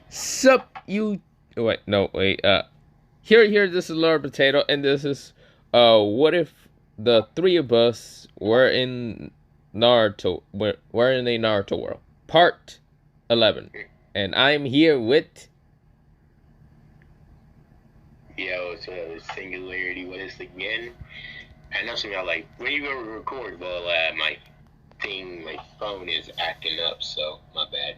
Sup, you. Oh, wait, no, wait. Here. This is Lord Potato, and this is what if the three of us were in Naruto? We're in a Naruto world, part 11, and I'm here with. Yo, so singularity, what is again? I know some of y'all like, when you gonna record? Well, my phone is acting up, so my bad.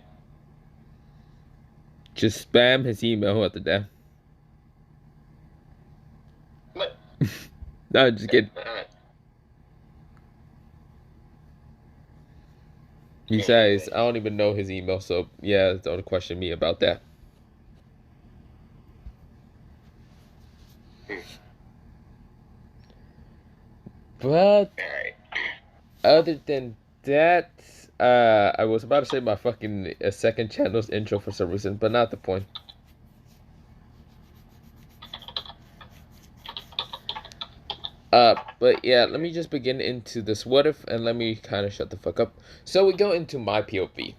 Just spam his email at the damn. But, No, just kidding. He says I anyways. don't even know his email, so yeah, don't question me about that. Hmm. But Alright. other than that, I was about to say my fucking second channel's intro for some reason, but not the point. But yeah, let me just begin into this what if, and let me kind of shut the fuck up. So we go into my POV.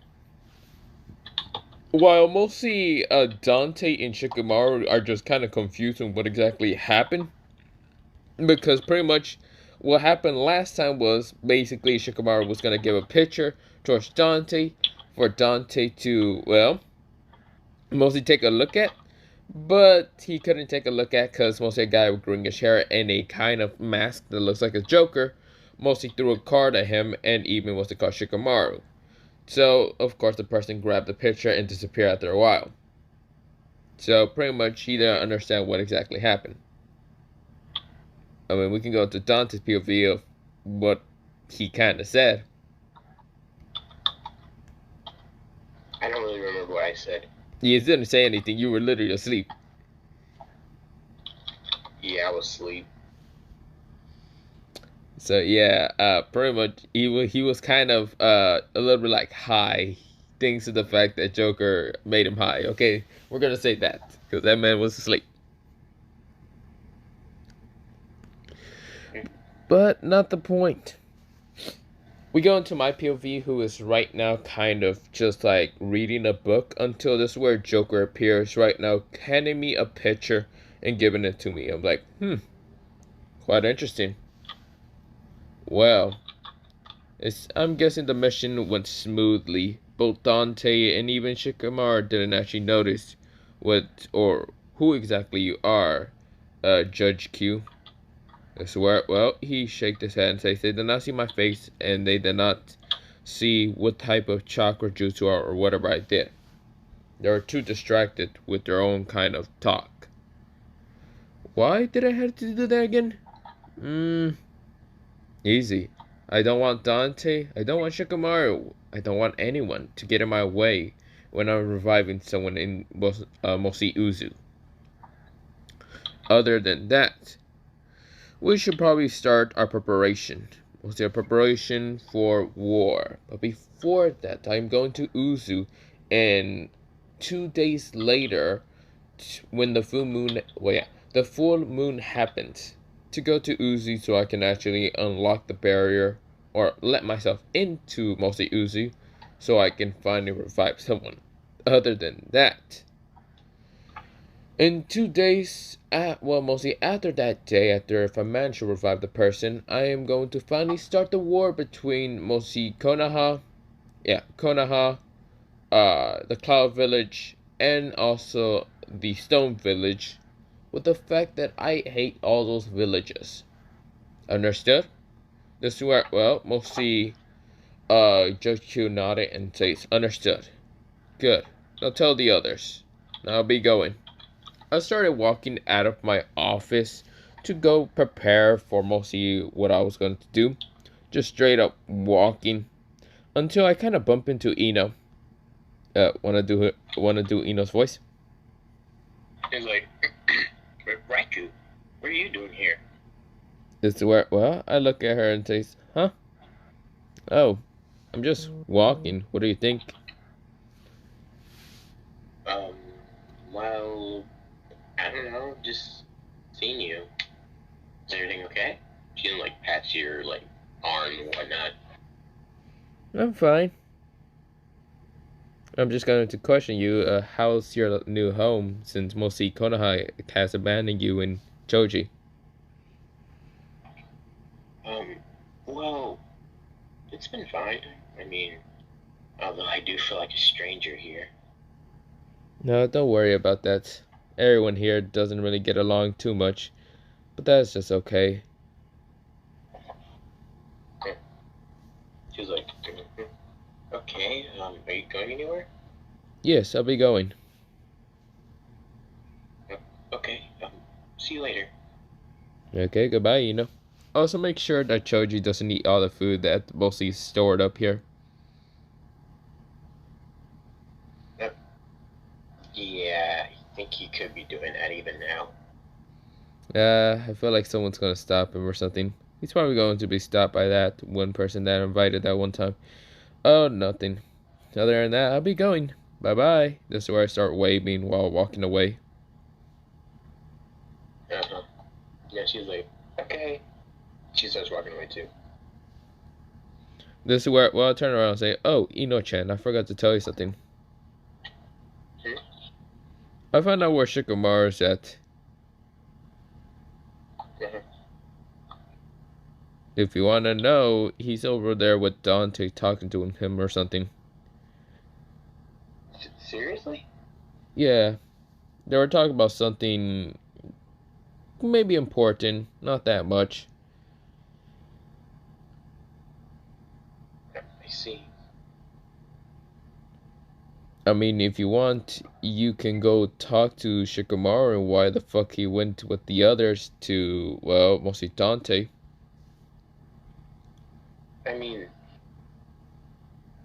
While mostly Dante and Shikamaru are just kind of confused on what exactly happened, because pretty much what happened last time was basically Shikamaru was gonna give a picture towards Dante for Dante to, well, mostly take a look at, but he couldn't take a look at because mostly a guy with greenish hair and a kind of mask that looks like a Joker mostly threw a card at him and even was to call Shikamaru. So, of course, the person grabbed the picture and disappeared after a while. So, pretty much, he didn't understand what exactly happened. I mean, we can go to Dante's POV of what he kind of said. I don't really remember what I said. He didn't say anything. You were literally asleep. Yeah, I was asleep. So yeah, pretty much he was kind of a little bit like high, thanks to the fact that Joker made him high. Okay, we're gonna say that because that man was asleep. Hmm. But not the point. We go into my POV, who is right now kind of just like reading a book until this is where Joker appears right now, handing me a picture and giving it to me. I'm like, quite interesting. Well, I'm guessing the mission went smoothly. Both Dante and even Shikamaru didn't actually notice what or who exactly you are, Judge Q. I swear, well, he shaked his head and says they did not see my face and they did not see what type of chakra jutsu or whatever I did. They were too distracted with their own kind of talk. Why did I have to do that again? Easy. I don't want Dante. I don't want Shikamaru. I don't want anyone to get in my way when I'm reviving someone in Mosi Uzu. Other than that, we should probably start our preparation. We'll say our preparation for war. But before that, I'm going to Uzu, and 2 days later, when the full moon, well, yeah, the full moon happens, to go to Uzi so I can actually unlock the barrier or let myself into mostly Uzi so I can finally revive someone. Other than that, in 2 days, well, mostly after that day, after if I manage to revive the person, I am going to finally start the war between mostly Konoha, the Cloud Village, and also the Stone Village, with the fact that I hate all those villages. Understood? This is where, well, mostly, Judge Q nodded and says, understood. Good. Now tell the others. Now I'll be going. I started walking out of my office to go prepare for mostly what I was going to do. Just straight up walking until I kind of bump into Ino. Wanna do Ino's voice? It's like, Raikou, what are you doing here? This is where, well, I look at her and say, huh? Oh, I'm just walking. What do you think? Um, well, I don't know, just seeing you. Is everything okay? She didn't like pat your arm and whatnot. I'm fine. I'm just going to question you, how's your new home since mostly Konoha has abandoned you in Choji? Um, well, it's been fine. I mean, although I do feel like a stranger here. No, don't worry about that. Everyone here doesn't really get along too much, but that's just okay. She was like, okay, are you going anywhere? Yes, I'll be going. Okay, see you later. Okay, goodbye, Also make sure that Choji doesn't eat all the food that mostly stored up here. Uh, yeah, I think he could be doing that even now. I feel like someone's gonna stop him or something. He's probably going to be stopped by that one person that invited that one time. Oh, nothing. Other than that, I'll be going. Bye bye. This is where I start waving while walking away. Uh-huh. Yeah, she's like, okay. She starts walking away too. This is where, well, I'll turn around and say, oh, Ino-chan, I forgot to tell you something. Hmm? I found out where Shikamaru's at. Uh-huh. If you want to know, he's over there with Dante talking to him or something. Seriously? Yeah, they were talking about something maybe important, not that much. I see. I mean, if you want, you can go talk to Shikamaru and why the fuck he went with the others to, well, mostly Dante. I mean,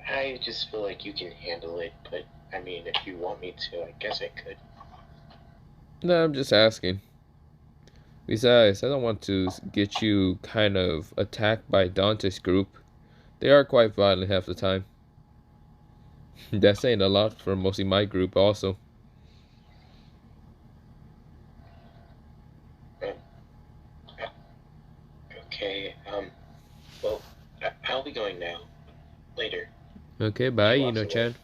I just feel like you can handle it, but I mean, if you want me to, I guess I could. No, I'm just asking. Besides, I don't want to get you kind of attacked by Dante's group. They are quite violent half the time. That's saying a lot for mostly my group also. Um, okay, well, I'll be going now. Later. Okay, bye, She walks away. Ino-chan.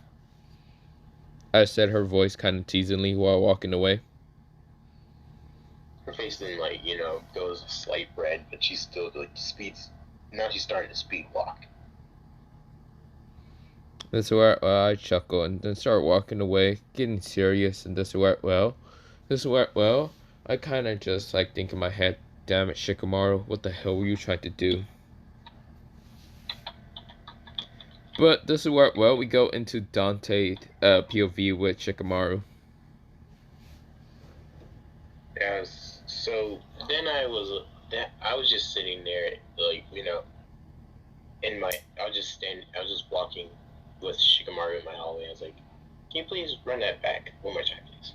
I said, her voice kind of teasingly while walking away. Her face then, like, goes a slight red, but she's still, like, speeds. Now she's starting to speed walk. That's where I chuckle and then start walking away, getting serious. And this is where, I kind of just like think in my head, damn it, Shikamaru, what the hell were you trying to do? But this is where, we go into Dante POV with Shikamaru. So then I was just sitting there, like, in my, I was just walking with Shikamaru in my hallway. I was like, can you please run that back one more time, please?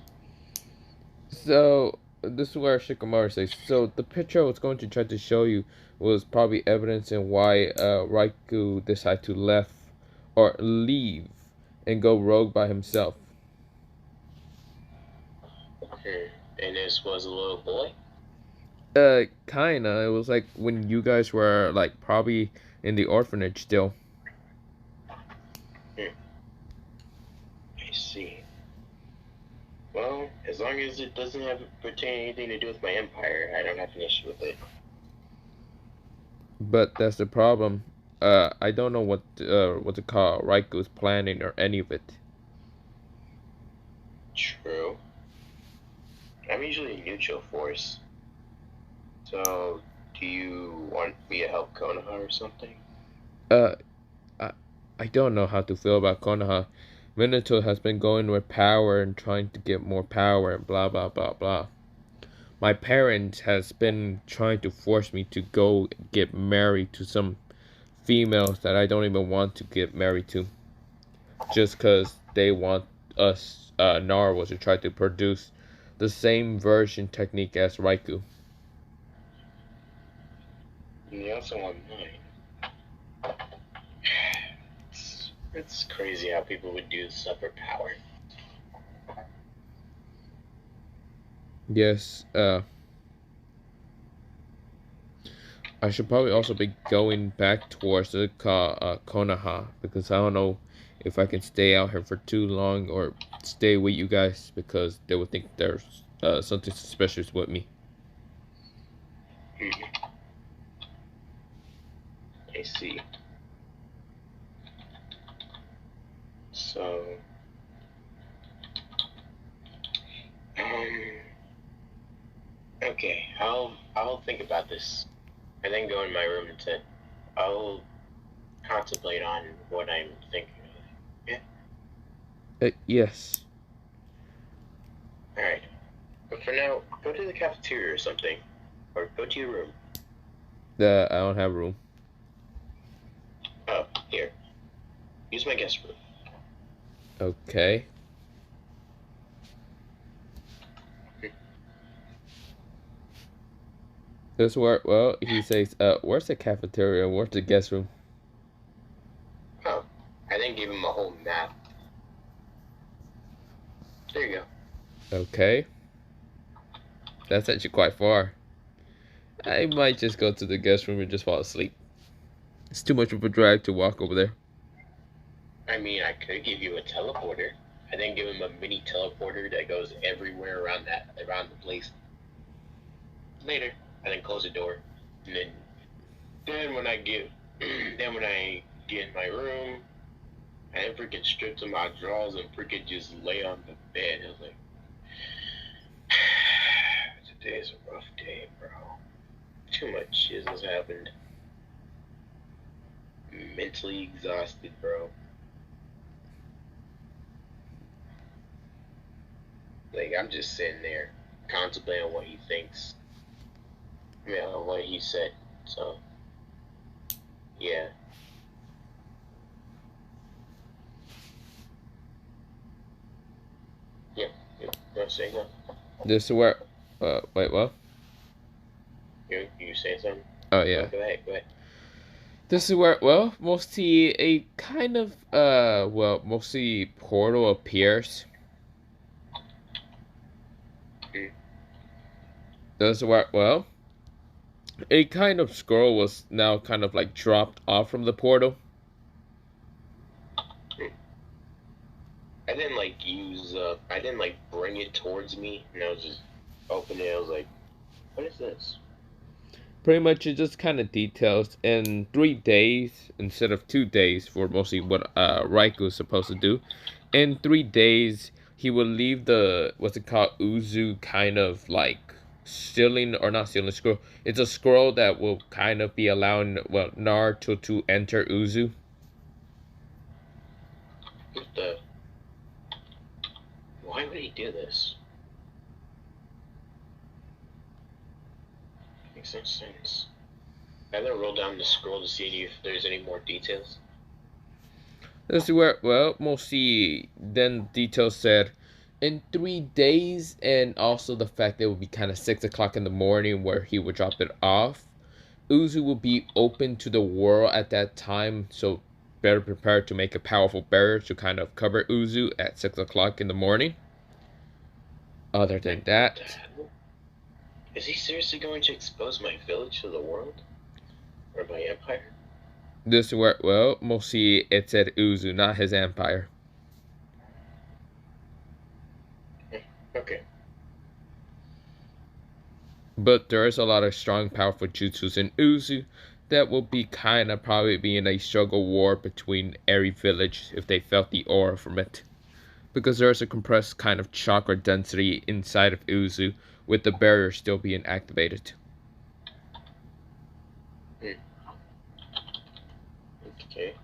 So this is where Shikamaru says, so the picture I was going to try to show you was probably evidence in why Raikou decided to leave and go rogue by himself. And this was a little boy? Kinda. It was like when you guys were like probably in the orphanage still. Hmm. I see. Well, as long as it doesn't have pertain anything to do with my empire, I don't have an issue with it. But that's the problem. I don't know what to call Raiku's planning or any of it. True. I'm usually neutral force. So, do you want me to help Konoha or something? Uh, I I don't know how to feel about Konoha. Minato has been going with power and trying to get more power and blah blah blah blah. My parents has been trying to force me to go get married to some females that I don't even want to get married to, just because they want us Naruto to try to produce the same version technique as Raikou. And you also want mine. It's crazy how people would do stuff for power. Yes, I should probably also be going back towards the Konoha because I don't know if I can stay out here for too long or stay with you guys because they would think there's something suspicious with me. I see. So, okay, I'll think about this, and then go in my room and I'll contemplate on what I'm thinking of. Yeah. Yes. All right. But for now, go to the cafeteria or something, or go to your room. I don't have room. Oh, here. Use my guest room. Okay. This where well he says, where's the cafeteria and where's the guest room? Oh, I didn't give him a whole map. There you go. Okay. That's actually quite far. I might just go to the guest room and just fall asleep. It's too much of a drag to walk over there. I mean, I could give you a teleporter. I then give him a mini teleporter that goes everywhere around the place. Later, I then close the door, and then when I get in my room, I then freaking strip to my drawers and freaking just lay on the bed. I was like, today's a rough day, bro. Too much shit has happened. Mentally exhausted, bro. Like, I'm just sitting there contemplating what he thinks. What he said. So, yeah. Yeah. You say something? This is where, wait, what? You say something? Oh yeah. Go ahead. This is where, well, mostly a kind of, mostly portal appears. This is where, well, a kind of scroll was now kind of like dropped off from the portal. I didn't I didn't bring it towards me, and I was just opening it. I was like, what is this? Pretty much it just kind of details in 3 days instead of 2 days for mostly what Raikou is supposed to do. In 3 days, he will leave the, what's it called, Uzu kind of like sealing, or not sealing scroll. It's a scroll that will kind of be allowing, well, Naruto to enter Uzu. What the? Why would he do this? Makes no sense. I then roll down the scroll to see if there's any more details. Let's see where, well, mostly then details said in 3 days, and also the fact that it would be kind of 6 o'clock in the morning where he would drop it off. Uzu will be open to the world at that time, so better prepared to make a powerful barrier to kind of cover Uzu at 6 o'clock in the morning. Other than that, is he seriously going to expose my village to the world? Or my empire? this is where, well, mostly it said Uzu, not his empire. Okay. But there is a lot of strong, powerful jutsus in Uzu that will be kind of probably being a struggle war between every village if they felt the aura from it. Because there is a compressed kind of chakra density inside of Uzu, with the barrier still being activated. Okay.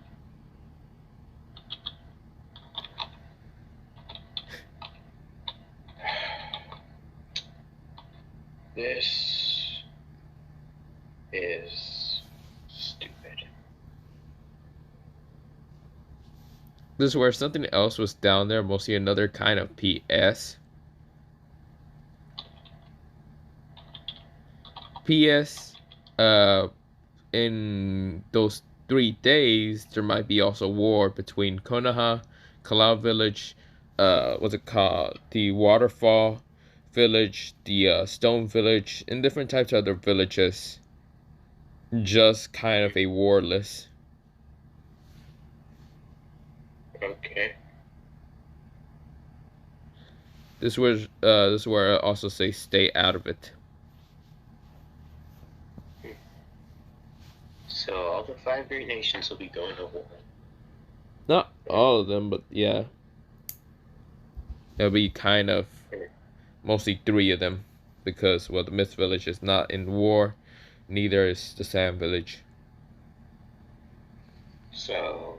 This is stupid. This is where something else was down there, mostly another kind of PS. PS, in those 3 days, there might be also war between Konoha, Cloud Village, what's it called? The Waterfall Village, the Stone Village, and different types of other villages. Just kind of a war list. Okay. This is where I also say stay out of it. So all the five great nations will be going to war. Not all of them, but yeah. It'll be kind of mostly three of them. Because, well, the Mist Village is not in war, neither is the Sand Village. So,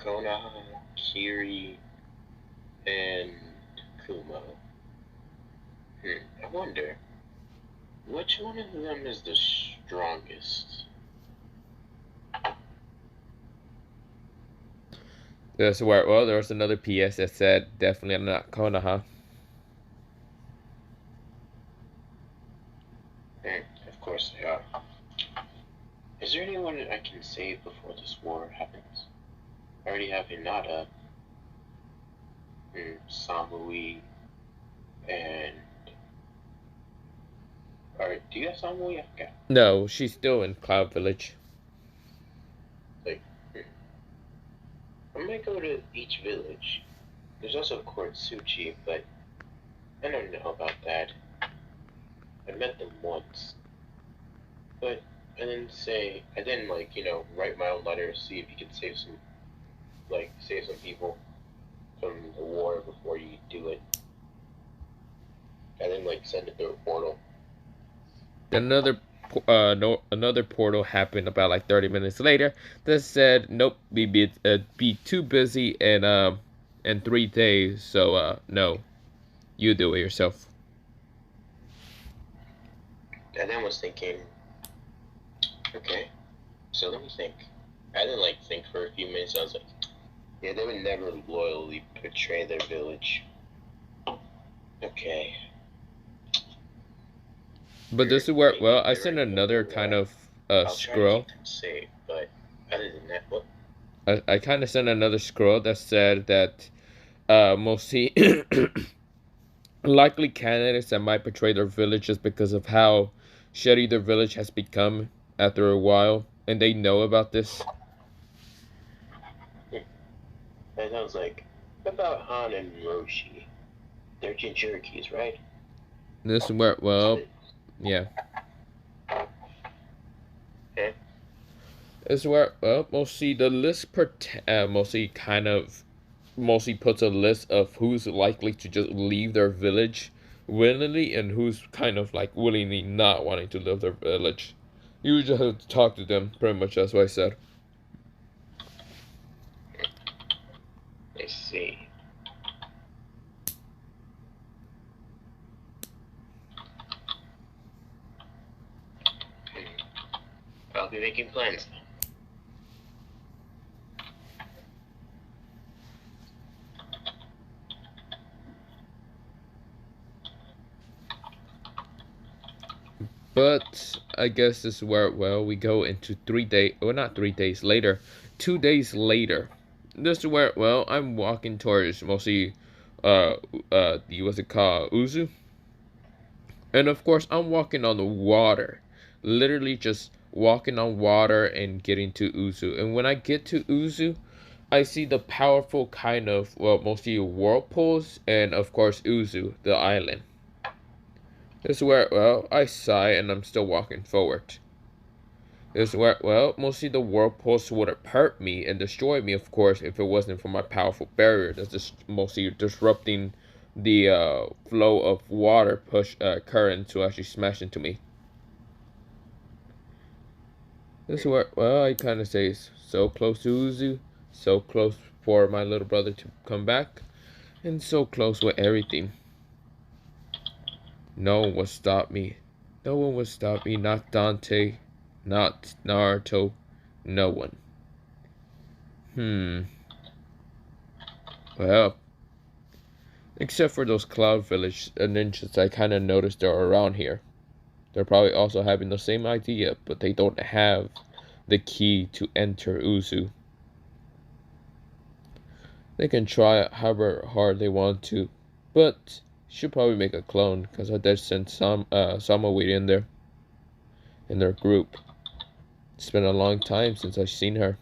Konoha, Kiri, and Kumo. I wonder, which one of them is the strongest? That's where, well, there was another PS that said definitely not Konoha. Of course they are. Is there anyone I can save before this war happens? I already have Hinata, Samui, and... Alright, do you have Samui? I forgot. No, she's still in Cloud Village. Like, I might go to each village. There's also Kortsuchi, but I don't know about that. I met them once. But I didn't like, write my own letter, see if you could save some people from the war before you do it. I didn't like send it through a portal. Then another portal happened about like 30 minutes later that said nope, be too busy in 3 days, so no, you do it yourself. I then was thinking, okay, so let me think. I didn't think for a few minutes. I was like, yeah, they would never loyally betray their village. Okay. But this is where, well, I sent another kind of scroll. Safe, but other than that, what? I kind of sent another scroll that said that mostly likely candidates that might betray their village just because of how shitty their village has become after a while, and they know about this. And I was like, what about Han and Roshi? They're Jinchurikis, right? This is where, well, yeah. Okay. This is where, well, mostly the list mostly puts a list of who's likely to just leave their village willingly and who's kind of like willingly not wanting to leave their village. You just have to talk to them, pretty much. That's what I said. I see. I'll be making plans. But I guess this is where, well, we go into 3 days, well, not 3 days later, 2 days later. This is where, well, I'm walking towards mostly, what's it called, Uzu? And of course, I'm walking on the water. Literally just walking on water and getting to Uzu. And when I get to Uzu, I see the powerful kind of, well, mostly whirlpools and of course Uzu, the island. This is where, well, I sigh and I'm still walking forward. This is where, well, mostly the whirlpools would have hurt me and destroyed me, of course, if it wasn't for my powerful barrier that's just mostly disrupting the flow of water current to actually smash into me. This is where, well, I kind of say so close to Uzu, so close for my little brother to come back, and so close with everything. No one will stop me. No one will stop me. Not Dante. Not Naruto. No one. Well, except for those Cloud Village ninjas, I kind of noticed they're around here. They're probably also having the same idea, but they don't have the key to enter Uzu. They can try however hard they want to, but should probably make a clone, because I did send Samawit in there, in their group. It's been a long time since I've seen her.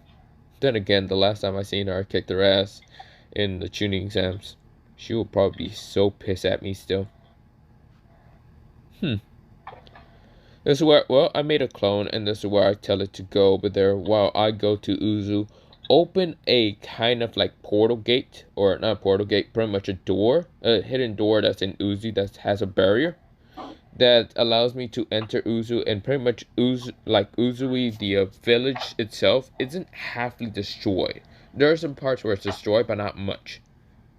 Then again, the last time I seen her, I kicked her ass. in the tuning exams. She will probably be so pissed at me still. This is where, well, I made a clone, and this is where I tell it to go over there while I go to Uzu. Open a kind of like portal gate, or not portal gate, pretty much a door, a hidden door that's in Uzu that has a barrier that allows me to enter Uzu, and pretty much Uzu, like Uzui, the village itself, isn't halfly destroyed. There are some parts where it's destroyed, but not much.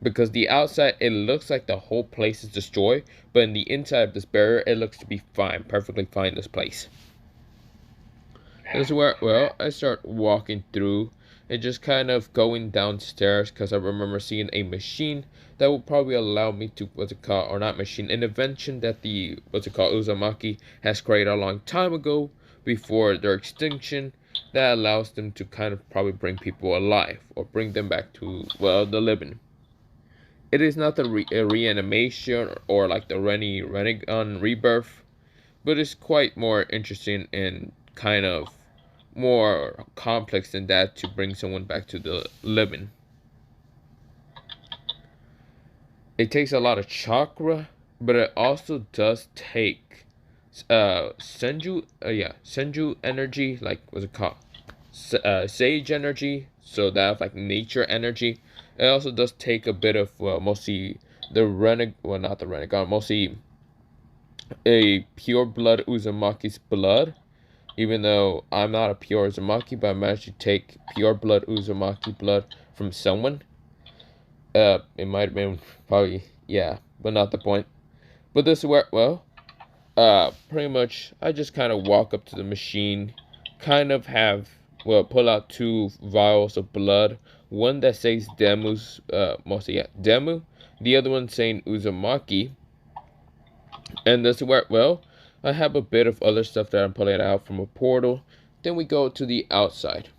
Because the outside, it looks like the whole place is destroyed, but in the inside of this barrier, it looks to be fine, perfectly fine, this place. This is where, well, I start walking through and just kind of going downstairs because I remember seeing a machine that will probably allow me to, what's it called, or not machine, an invention that the, what's it called, Uzumaki has created a long time ago before their extinction that allows them to kind of probably bring people alive or bring them back to, well, the living. It is not a reanimation or like the Renegon rebirth, but it's quite more interesting and kind of more complex than that to bring someone back to the living. It takes a lot of chakra, but it also does take senju energy, like what's it called? Sage energy, so that like nature energy. It also does take a bit of mostly the not the Renegon, mostly a pure blood Uzumaki's blood. Even though I'm not a pure Uzumaki, but I managed to take pure blood Uzumaki blood from someone. It might have been probably, yeah, but not the point. But this worked well. Pretty much, I just kind of walk up to the machine, kind of have, well, pull out 2 vials of blood. One that says Demu's, mostly, yeah, Demu. The other one saying Uzumaki. And this worked well. I have a bit of other stuff that I'm pulling out from a portal. Then we go to the outside.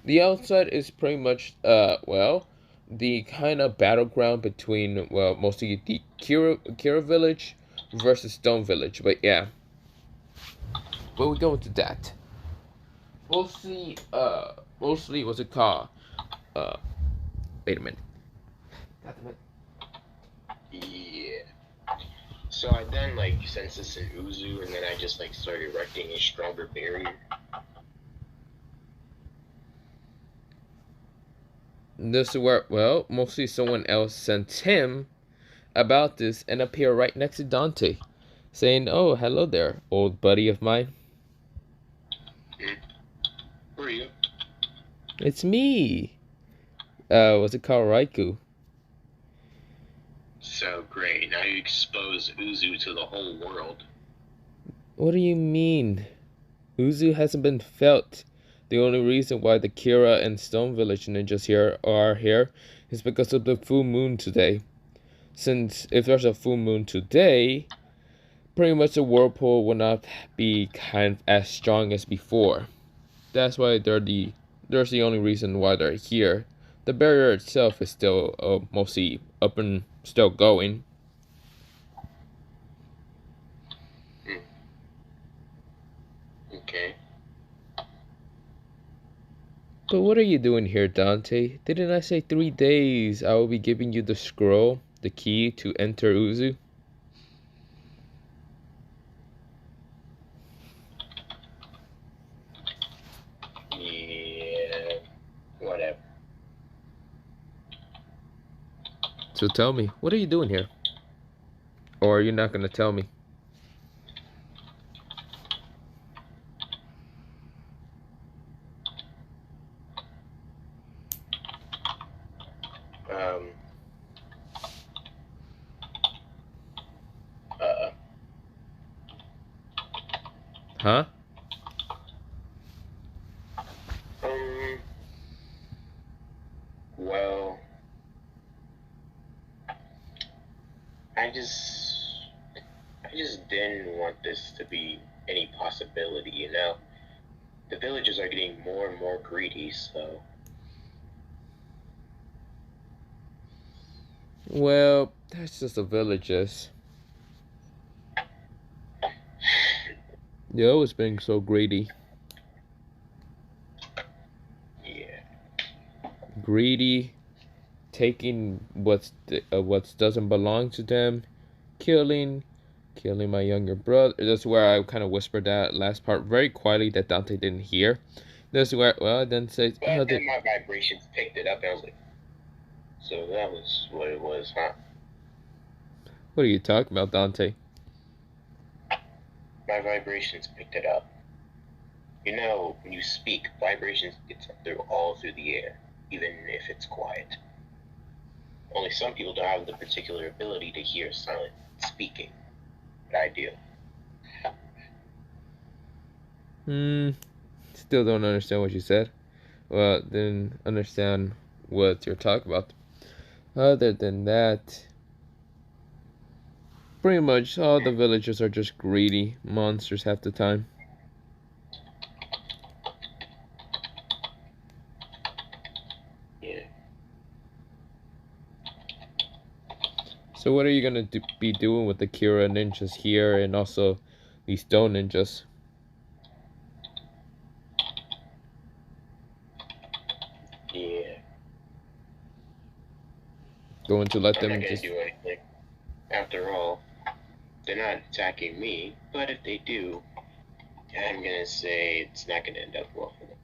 The outside is pretty much, well, the kind of battleground between, well, mostly the Kira village versus Stone village. But yeah, but we go into that. Mostly, what's it called? Uh, wait a minute. Yeah. So I then like sensed this in Uzu, and then I just like started erecting a stronger barrier. This worked well. Mostly someone else sent him about this and appear right next to Dante, saying, "Oh, hello there, old buddy of mine." Who are you? It's me. What's it called, Raikou? So great. Now you expose Uzu to the whole world. What do you mean? Uzu hasn't been felt. The only reason why the Kira and Stone Village ninjas are here is because of the full moon today. Since if there's a full moon today, pretty much the whirlpool will not be kind of as strong as before. That's why there's the only reason why they're here. The barrier itself is still mostly up and still going. Okay. But what are you doing here, Dante? Didn't I say 3 days I will be giving you the scroll, the key to enter Uzu? Yeah. Whatever. So tell me, what are you doing here? Or are you not gonna tell me? Um. Uh. Huh? Well, I just didn't want this to be any possibility, you know? The villagers are getting more and more greedy, so. Well, that's just the villagers. You're always being so greedy. Yeah. Greedy, taking what doesn't belong to them, killing my younger brother. That's where I kind of whispered that last part very quietly that Dante didn't hear. That's where, well, then say, But then my vibrations picked it up, and I was like, so that was what it was, huh? what are you talking about, Dante? My vibrations picked it up. You know, when you speak, vibrations get all through the air, even if it's quiet. Only some people don't have the particular ability to hear silent speaking. But I do. Still don't understand what you said. Well, then understand what you're talking about. Other than that, pretty much all the villagers are just greedy monsters half the time. Yeah. So what are you gonna be doing with the Kira ninjas here and also these stone ninjas? Yeah. Going to let I'm them not gonna just... do anything. After all, they're not attacking me, but if they do, I'm gonna say it's not gonna end up well for them.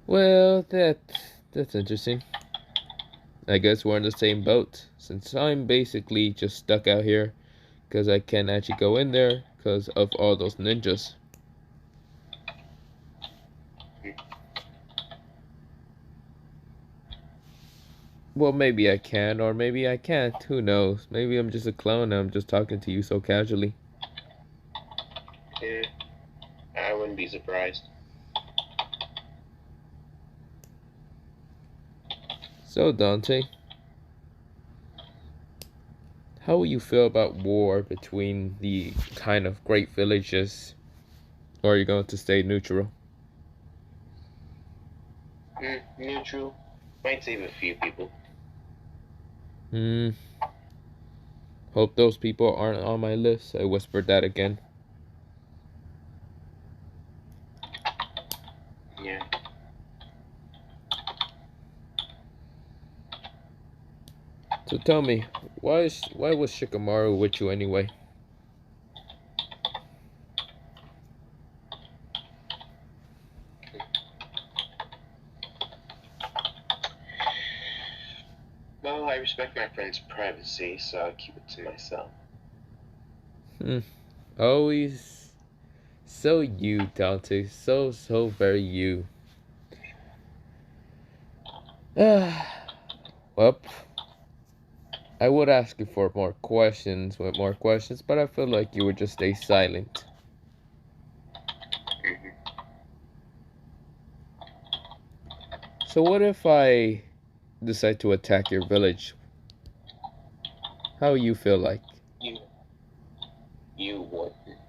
Well, that's interesting. I guess we're in the same boat, since I'm basically just stuck out here because I can't actually go in there because of all those ninjas. Well, maybe I can, or maybe I can't. Who knows? Maybe I'm just a clone and I'm just talking to you so casually. Yeah, I wouldn't be surprised. So, Dante, how will you feel about war between the kind of great villages, or are you going to stay neutral? Neutral. Might save a few people. Hope those people aren't on my list. I whispered that again. Yeah. So tell me, why was Shikamaru with you anyway? Well, I respect my friend's privacy, so I'll keep it to myself. Always so you, Dante. So very you. Well, I would ask you for more questions, but I feel like you would just stay silent. So what if I decide to attack your village? How you feel like? You wouldn't.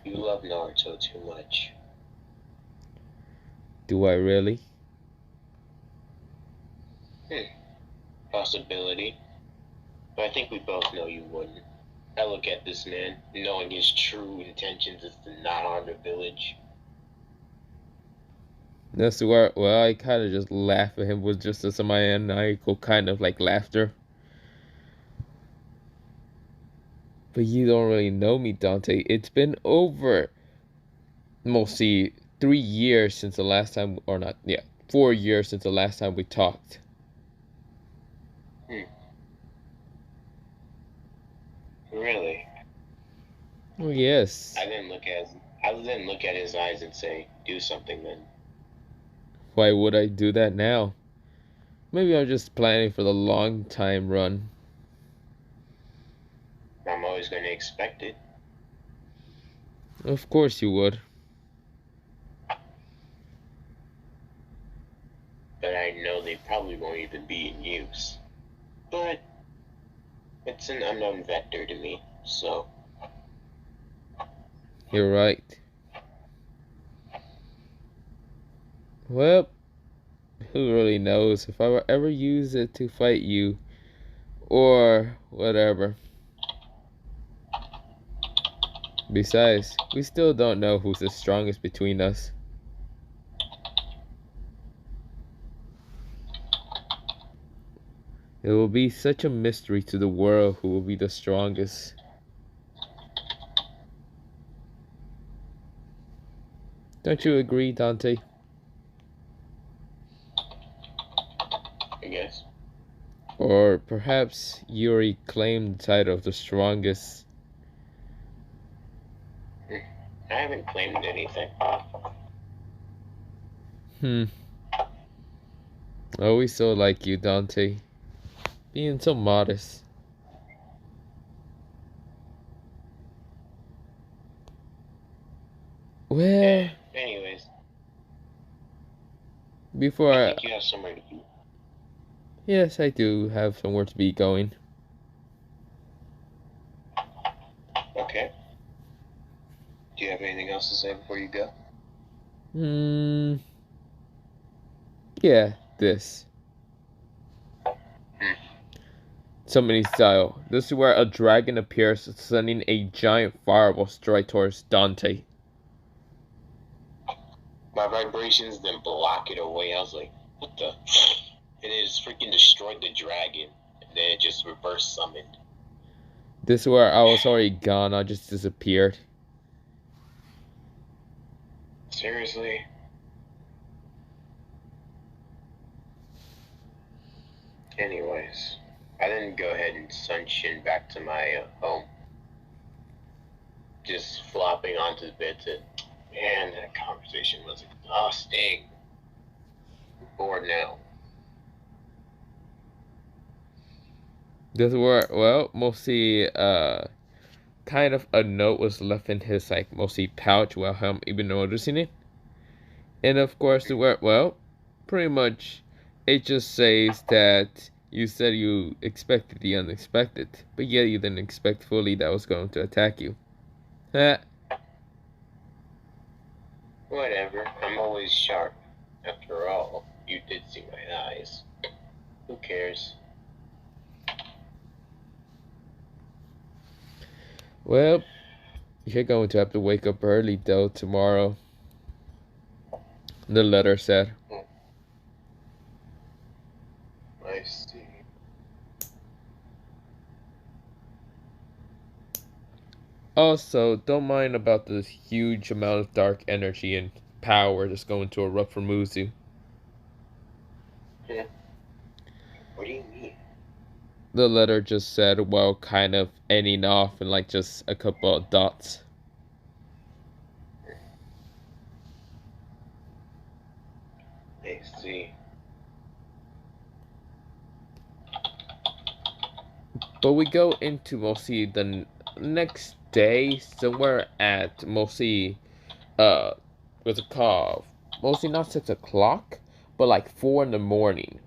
You love Naruto too much. Do I really? Possibility. But I think we both know you wouldn't. I look at this man, knowing his true intentions is to not harm the village. That's where, well, I kind of just laugh at him with just a maniacal kind of like laughter. But you don't really know me, Dante. It's been over, mostly 3 years since the last time, or not, yeah, 4 years since the last time we talked. Really? Oh, yes. I didn't look at his eyes and say, do something then. Why would I do that now? Maybe I'm just planning for the long time run. I'm always going to expect it. Of course you would. But I know they probably won't even be in use. But it's an unknown vector to me, so. You're right. Well, who really knows if I will ever use it to fight you or whatever. Besides, we still don't know who's the strongest between us. It will be such a mystery to the world who will be the strongest. Don't you agree, Dante? I guess. Or perhaps Yuri claimed the title of the strongest. I haven't claimed anything. I always so like you, Dante. Being so modest. Well, Anyways, before I think you have somewhere to be. Yes, I do have somewhere to be going. Okay. Do you have anything else to say before you go? Yeah, this. Summoning style. This is where a dragon appears, sending a giant fireball straight towards Dante. My vibrations then block it away. I was like, what the? And it just freaking destroyed the dragon. And then it just reverse summoned. This is where I was already gone, I just disappeared. Seriously? Anyways, I then go ahead and sunshin back to my home. Just flopping onto the bed to, man, that conversation was exhausting. I'm bored now. This is where, well, mostly, kind of a note was left in his, like, mostly pouch while him even noticing it. And of course, where, well, pretty much, it just says that you said you expected the unexpected, but yet you didn't expect fully that was going to attack you. Whatever, I'm always sharp. After all, you did see my eyes. Who cares? Well, you're going to have to wake up early though tomorrow. The letter said. I see. Also, don't mind about this huge amount of dark energy and power that's going to erupt from Uzu. What do you mean? The letter just said, well, kind of ending off in like just a couple of dots. I see. But we go into mostly the next day, somewhere at mostly, what's it called? Mostly not 6 o'clock, but like 4 in the morning.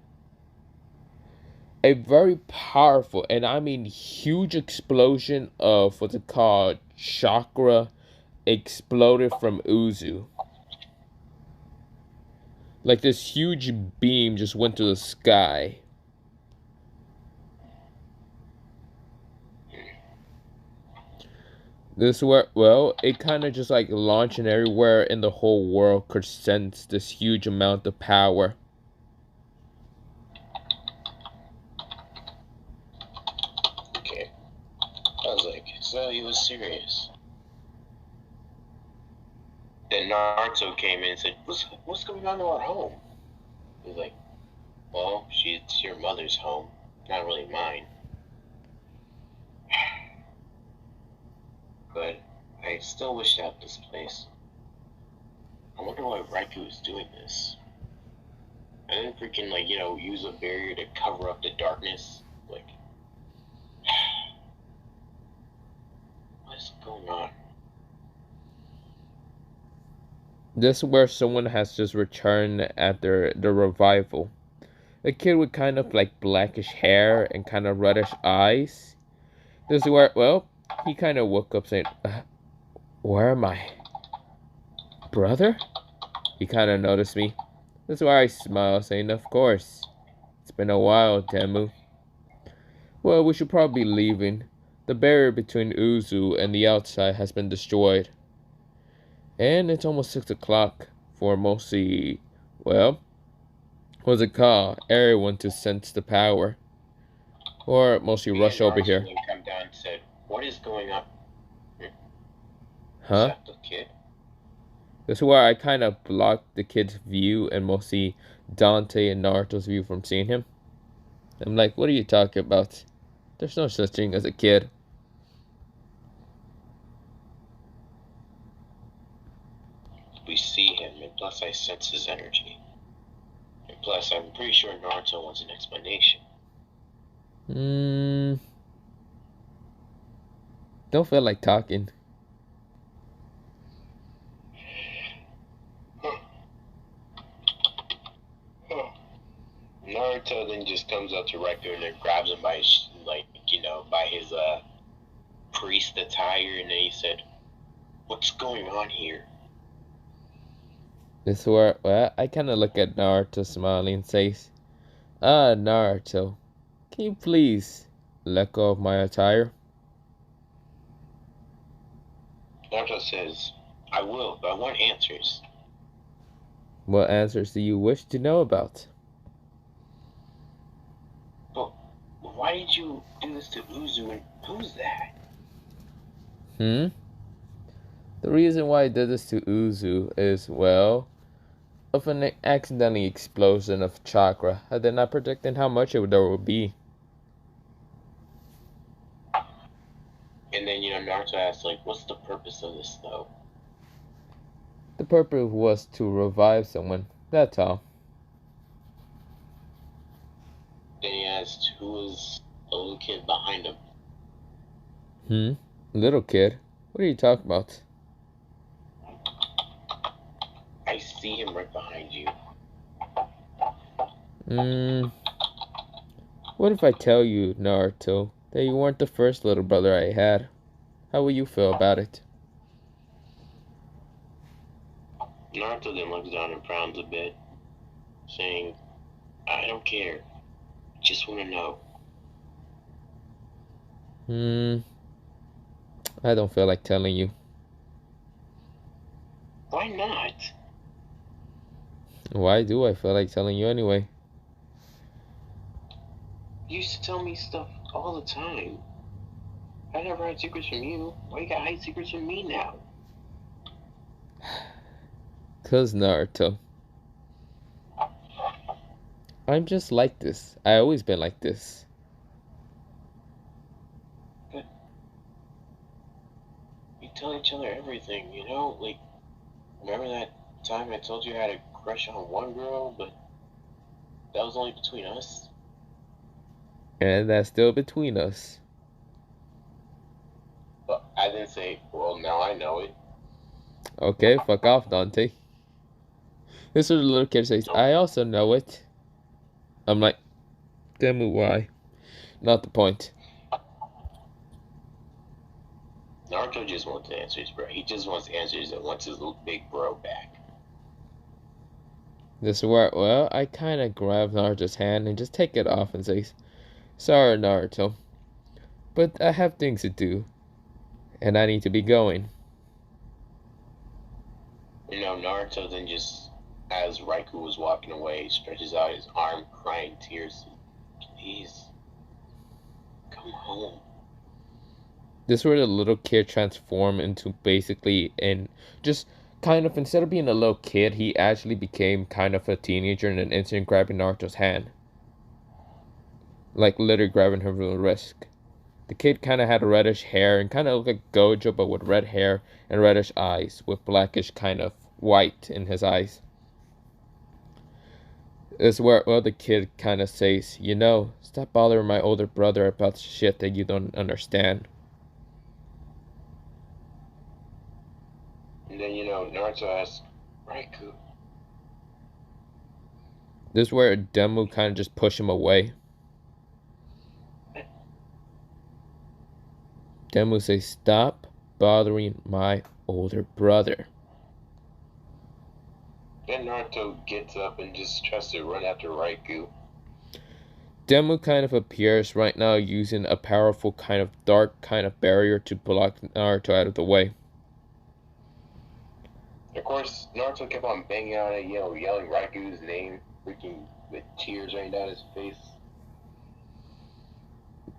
A very powerful, and I mean huge explosion of what's it called? Chakra exploded from Uzu. Like this huge beam just went to the sky. This where, well, it kind of just like launched and everywhere in the whole world could sense this huge amount of power. Okay. I was like, so he was serious. Then Naruto came in and said, what's going on in our home? He was like, well, it's your mother's home, not really mine. But I still wish out this place. I wonder why Raikou is doing this. I didn't freaking, like, use a barrier to cover up the darkness. Like, what's going on? This is where someone has just returned after the revival. A kid with kind of like blackish hair and kind of reddish eyes. This is where, well, he kind of woke up saying, where am I? Brother? He kind of noticed me. That's why I smiled, saying, of course. It's been a while, Temu. Well, we should probably be leaving. The barrier between Uzu and the outside has been destroyed. And it's almost 6 o'clock for mostly, well, what's it called? Everyone to sense the power. Or mostly rush And over Naruto here. then come down and said, "What is going on? Hmm? Is Huh? that the kid?" This is where I kind of blocked the kid's view and mostly Dante and Naruto's view from seeing him. I'm like, what are you talking about? There's no such thing as a kid. We see him, and plus I sense his energy. And plus, I'm pretty sure Naruto wants an explanation. Don't feel like talking. Naruto then just comes up to Riku and then grabs him by his, by his priest attire, and then he said, "What's going on here?" This is where, well, I kind of look at Naruto smiling and says, Naruto, can you please let go of my attire? Naruto says, "I will, but I want answers." What answers do you wish to know about? But why did you do this to Uzu, and who's that? The reason why I did this to Uzu is, well, of an accidentally explosion of chakra. I did not predict how much there would be. And then, Naruto asks, like, what's the purpose of this, though? The purpose was to revive someone. That's all. Then he asked who was the little kid behind him. Little kid? What are you talking about? I see him right behind you. What if I tell you, Naruto, that you weren't the first little brother I had? How will you feel about it? Naruto then looks down and frowns a bit, saying, "I don't care. Just want to know." I don't feel like telling you. Why not? Why do I feel like telling you anyway? You used to tell me stuff all the time. I never hide secrets from you. Why you gotta hide secrets from me now? 'Cause Naruto. I'm just like this. I always been like this. But we tell each other everything, Like, remember that time I told you I had a crush on one girl, but that was only between us? And that's still between us. But I didn't say, well, now I know it. Okay, fuck off, Dante. This is a little kid says, I also know it. I'm like, damn it, why? Not the point. Naruto just wants answers, bro. He just wants answers and wants his little big bro back. This is where, well, I kind of grab Naruto's hand and just take it off and say, sorry, Naruto, but I have things to do, and I need to be going. Naruto then just, as Raikou was walking away, stretches out his arm, crying tears. Please, come home. This is where the little kid transformed into basically, and just kind of, instead of being a little kid, he actually became kind of a teenager in an instant, grabbing Naruto's hand. Like, literally grabbing him from the wrist. The kid kind of had reddish hair and kind of looked like Gojo, but with red hair and reddish eyes, with blackish kind of white in his eyes. This is where, well, the kid kind of says, stop bothering my older brother about shit that you don't understand. And then, Naruto asks, Raikou. This is where Demu kind of just pushed him away. Demu says, stop bothering my older brother. Then Naruto gets up and just tries to run after Raikou. Demu kind of appears right now using a powerful kind of dark kind of barrier to block Naruto out of the way. Of course, Naruto kept on banging on it, yelling Raikou's name, freaking with tears raining down his face.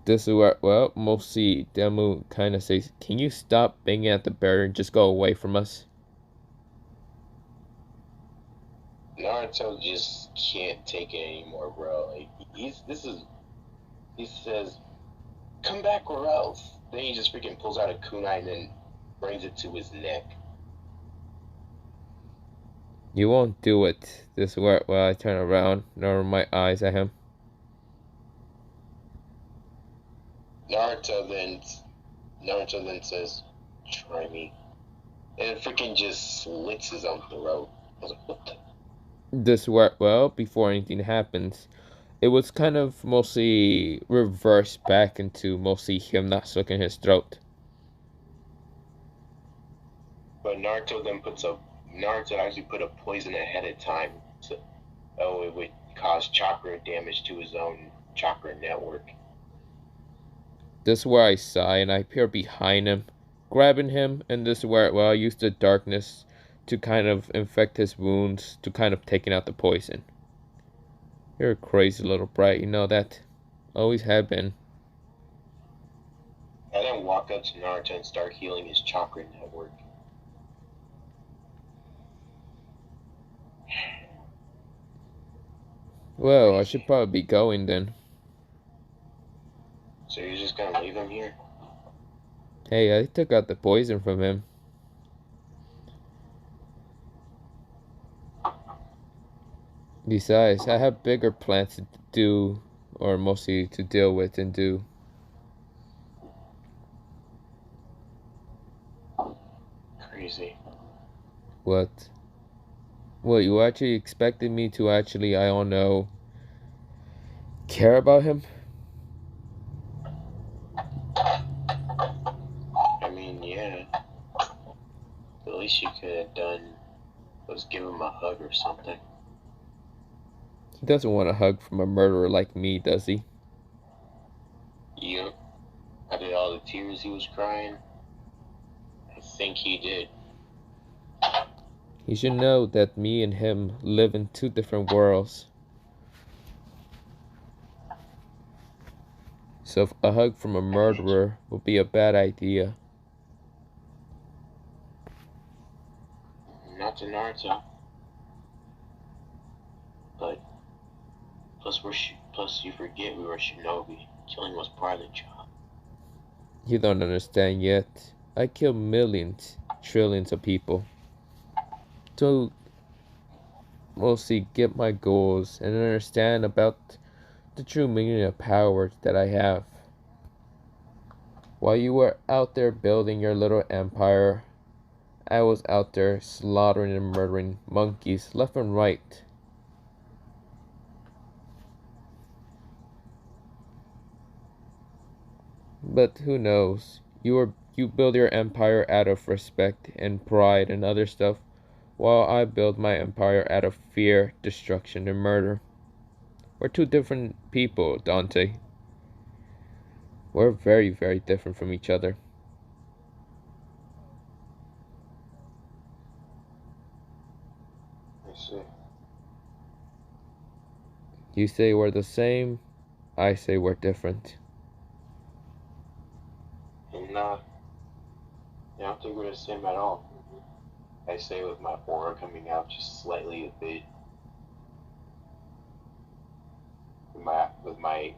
This is where, well, mostly Demu kind of says, can you stop banging at the barrier and just go away from us? Naruto just can't take it anymore, bro. Like, he says, come back or else. Then he just freaking pulls out a kunai and then brings it to his neck. You won't do it. This is where, well, I turn around, lower my eyes at him. Naruto then says, try me. And it freaking just slits his own throat. I was like, what the? This is where, well, before anything happens, it was kind of mostly reversed back into mostly him not slitting his throat. But Naruto actually put a poison ahead of time. So, it would cause chakra damage to his own chakra network. This is where I sigh and I appear behind him, grabbing him, and this is where, well, I use the darkness to kind of infect his wounds, to kind of taking out the poison. You're a crazy little brat, you know that. Always have been. I then walk up to Naruto and start healing his chakra network. Well, I should probably be going then. So you're just gonna leave him here? Hey, I took out the poison from him. Besides, I have bigger plans to do, or mostly to deal with and do. Crazy. What? What, you actually expected me to actually, I don't know, care about him? I mean, yeah. The least you could have done was give him a hug or something. He doesn't want a hug from a murderer like me, does he? Yep. After all the tears he was crying, I think he did. He should know that me and him live in two different worlds. So if a hug from a murderer would be a bad idea. Not to Naruto. But plus you forget we were shinobi. Killing was part of the job. You don't understand yet. I kill millions, trillions of people. To mostly get my goals and understand about the true meaning of power that I have. While you were out there building your little empire, I was out there slaughtering and murdering monkeys left and right. But who knows? You build your empire out of respect and pride and other stuff, while I build my empire out of fear, destruction, and murder. We're two different people, Dante. We're very, very different from each other. I see. You say we're the same, I say we're different. And I don't think we're the same at all. I say with my aura coming out just slightly a bit. With my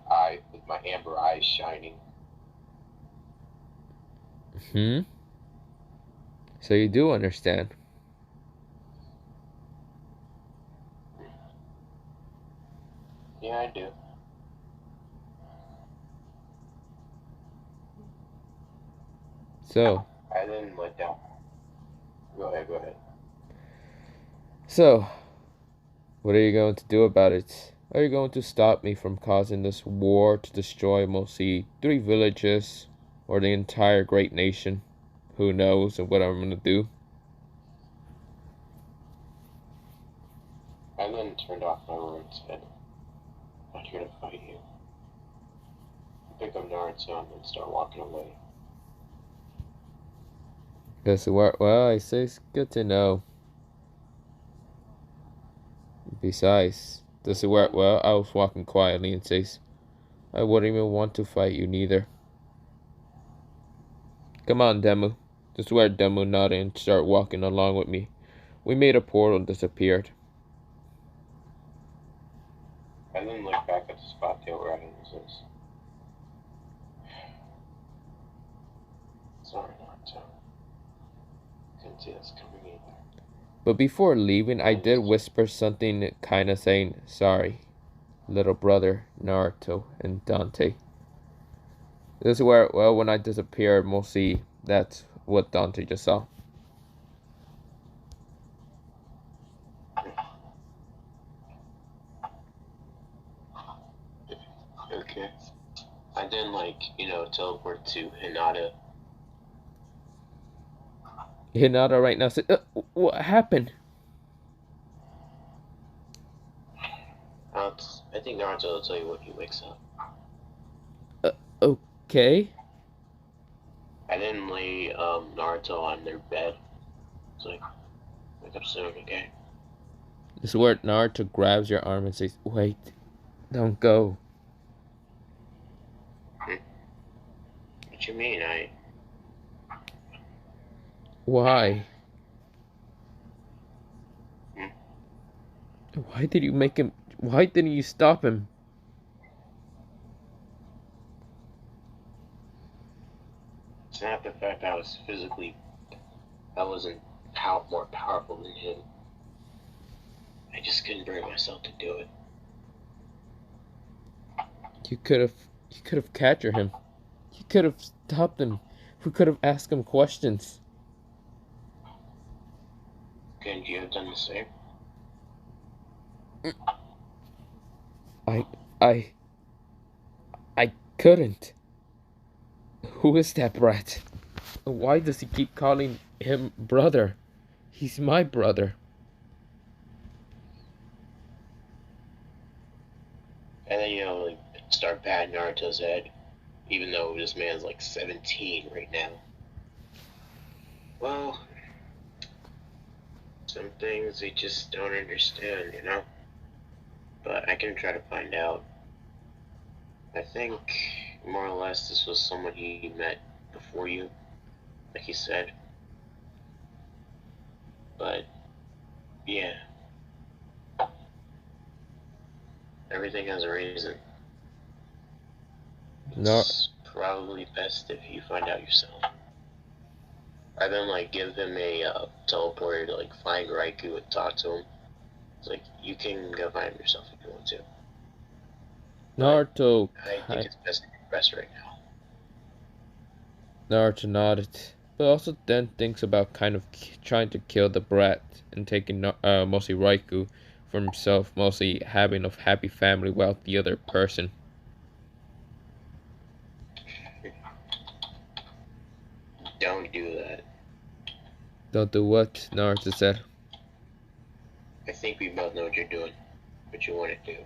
amber eyes shining. So you do understand. Yeah, I do. So, I then let down. Go ahead. so, what are you going to do about it? Are you going to stop me from causing this war to destroy mostly 3 villages or the entire great nation? Who knows what I'm going to do? I then turned off my aura and said, I'm not here to fight you. Pick up Naruto and start walking away. That's what, well, I say it's good to know. Besides, this is where, well, I was walking quietly and says, I wouldn't even want to fight you neither. Come on, Demu. This is where Demu nodded and started walking along with me. We made a portal and disappeared. I then looked back at the spot they were at and says, "Sorry, Naruto. Couldn't see this coming either." But before leaving, I did whisper something kinda saying, sorry, little brother, Naruto, and Dante. This is where, well, when I disappeared, mostly that's what Dante just saw. Okay. I then, teleport to Hinata. Hinata right now said, what happened? I think Naruto will tell you when he wakes up. Okay. I then lay Naruto on their bed. It's like, wake up soon, okay? This is where Naruto grabs your arm and says, wait, don't go. What you mean? Why? Why did you make him? Why didn't you stop him? It's not the fact I wasn't more powerful than him. I just couldn't bring myself to do it. You could have captured him. You could have stopped him. We could have asked him questions. Couldn't you have done the same? I I I couldn't. Who is that brat? Why does he keep calling him brother? He's my brother. And then, start patting Naruto's head, even though this man's like 17 right now. Well, some things they just don't understand, But I can try to find out. I think, more or less, this was someone he met before you, like he said. But, yeah. Everything has a reason. No. It's probably best if you find out yourself. I then give him a teleporter to find Raikou and talk to him. It's like you can go find him yourself if you want to. Naruto. I think it's best to rest right now. Naruto nodded, but also then thinks about kind of trying to kill the brat and taking mostly Raikou for himself, mostly having a happy family while the other person. Don't do that. Don't do what? Naruto said. I think we both know what you're doing, what you want to do.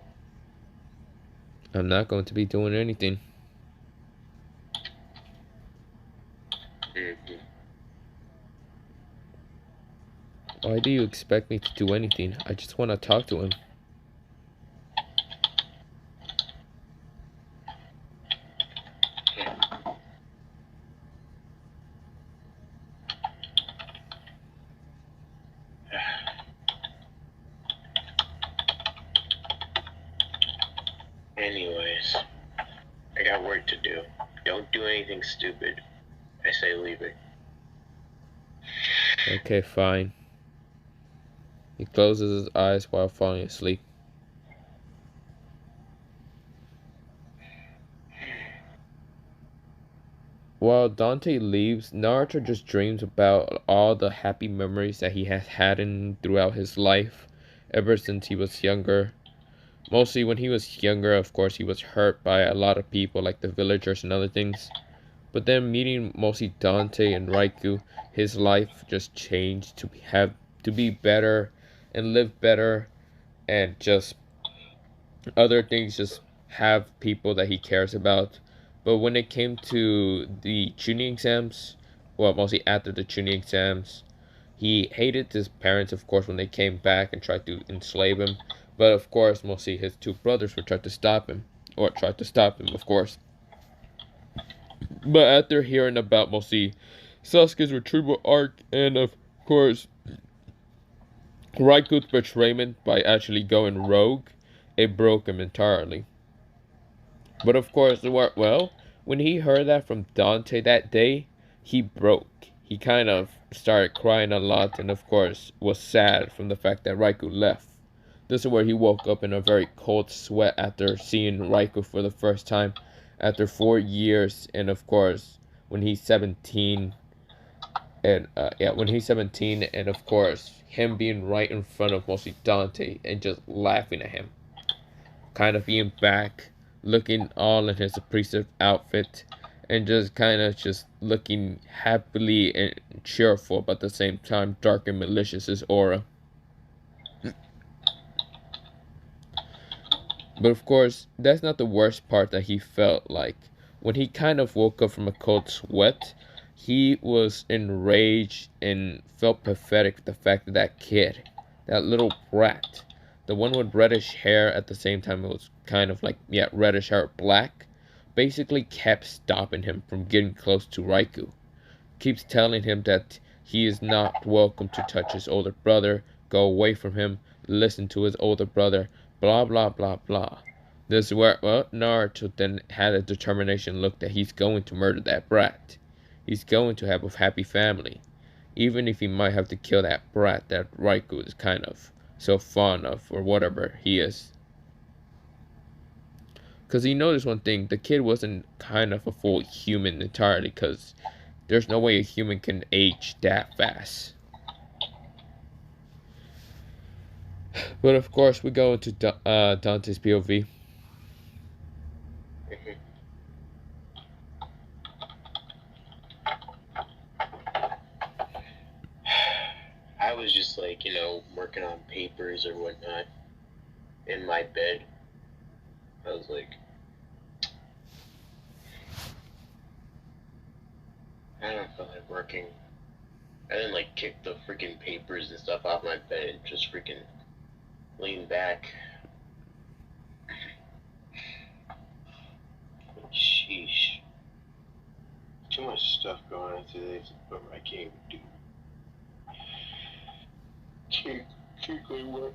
I'm not going to be doing anything. Mm-hmm. Why do you expect me to do anything? I just want to talk to him. Anyways, I got work to do. Don't do anything stupid. I say leave it. Okay, fine. He closes his eyes while falling asleep. While Dante leaves, Naruto just dreams about all the happy memories that he has had throughout his life, ever since he was younger. Mostly when he was younger, of course, he was hurt by a lot of people, like the villagers and other things. But then meeting mostly Dante and Raikou, his life just changed to be better and live better, and just other things, just have people that he cares about. But when it came to the tuning exams, well, mostly after the tuning exams, he hated his parents, of course, when they came back and tried to enslave him. But of course, mostly his two brothers would try to stop him. or tried to stop him, of course. But after hearing about mostly Sasuke's retrieval arc and of course Raiku's betrayment by actually going rogue, it broke him entirely. But of course, well, when he heard that from Dante that day, he broke. He kind of started crying a lot and of course was sad from the fact that Raikou left. This is where he woke up in a very cold sweat after seeing Raikou for the first time after 4 years, and of course when he's 17, and when he's 17, and of course him being right in front of mostly Dante and just laughing at him, kind of being back, looking all in his oppressive outfit, and just kind of just looking happily and cheerful, but at the same time dark and malicious his aura. But of course, that's not the worst part that he felt like. When he kind of woke up from a cold sweat, he was enraged and felt pathetic with the fact that that kid, that little brat, the one with reddish hair at the same time it was kind of like, yeah, reddish hair, black, basically kept stopping him from getting close to Raikou. Keeps telling him that he is not welcome to touch his older brother, go away from him, listen to his older brother, blah blah blah blah. This is where, well, Naruto then had a determination look that he's going to murder that brat. He's going to have a happy family. Even if he might have to kill that brat that Raikou is kind of so fond of, or whatever he is. Because he noticed one thing, the kid wasn't kind of a full human entirely, because there's no way a human can age that fast. But of course, we go into Dante's POV. I was just like, working on papers or whatnot in my bed. I was like, I don't feel like working. I didn't like kick the freaking papers and stuff off my bed and just freaking lean back. Sheesh. Too much stuff going on today, but I can't even do. Can't really work.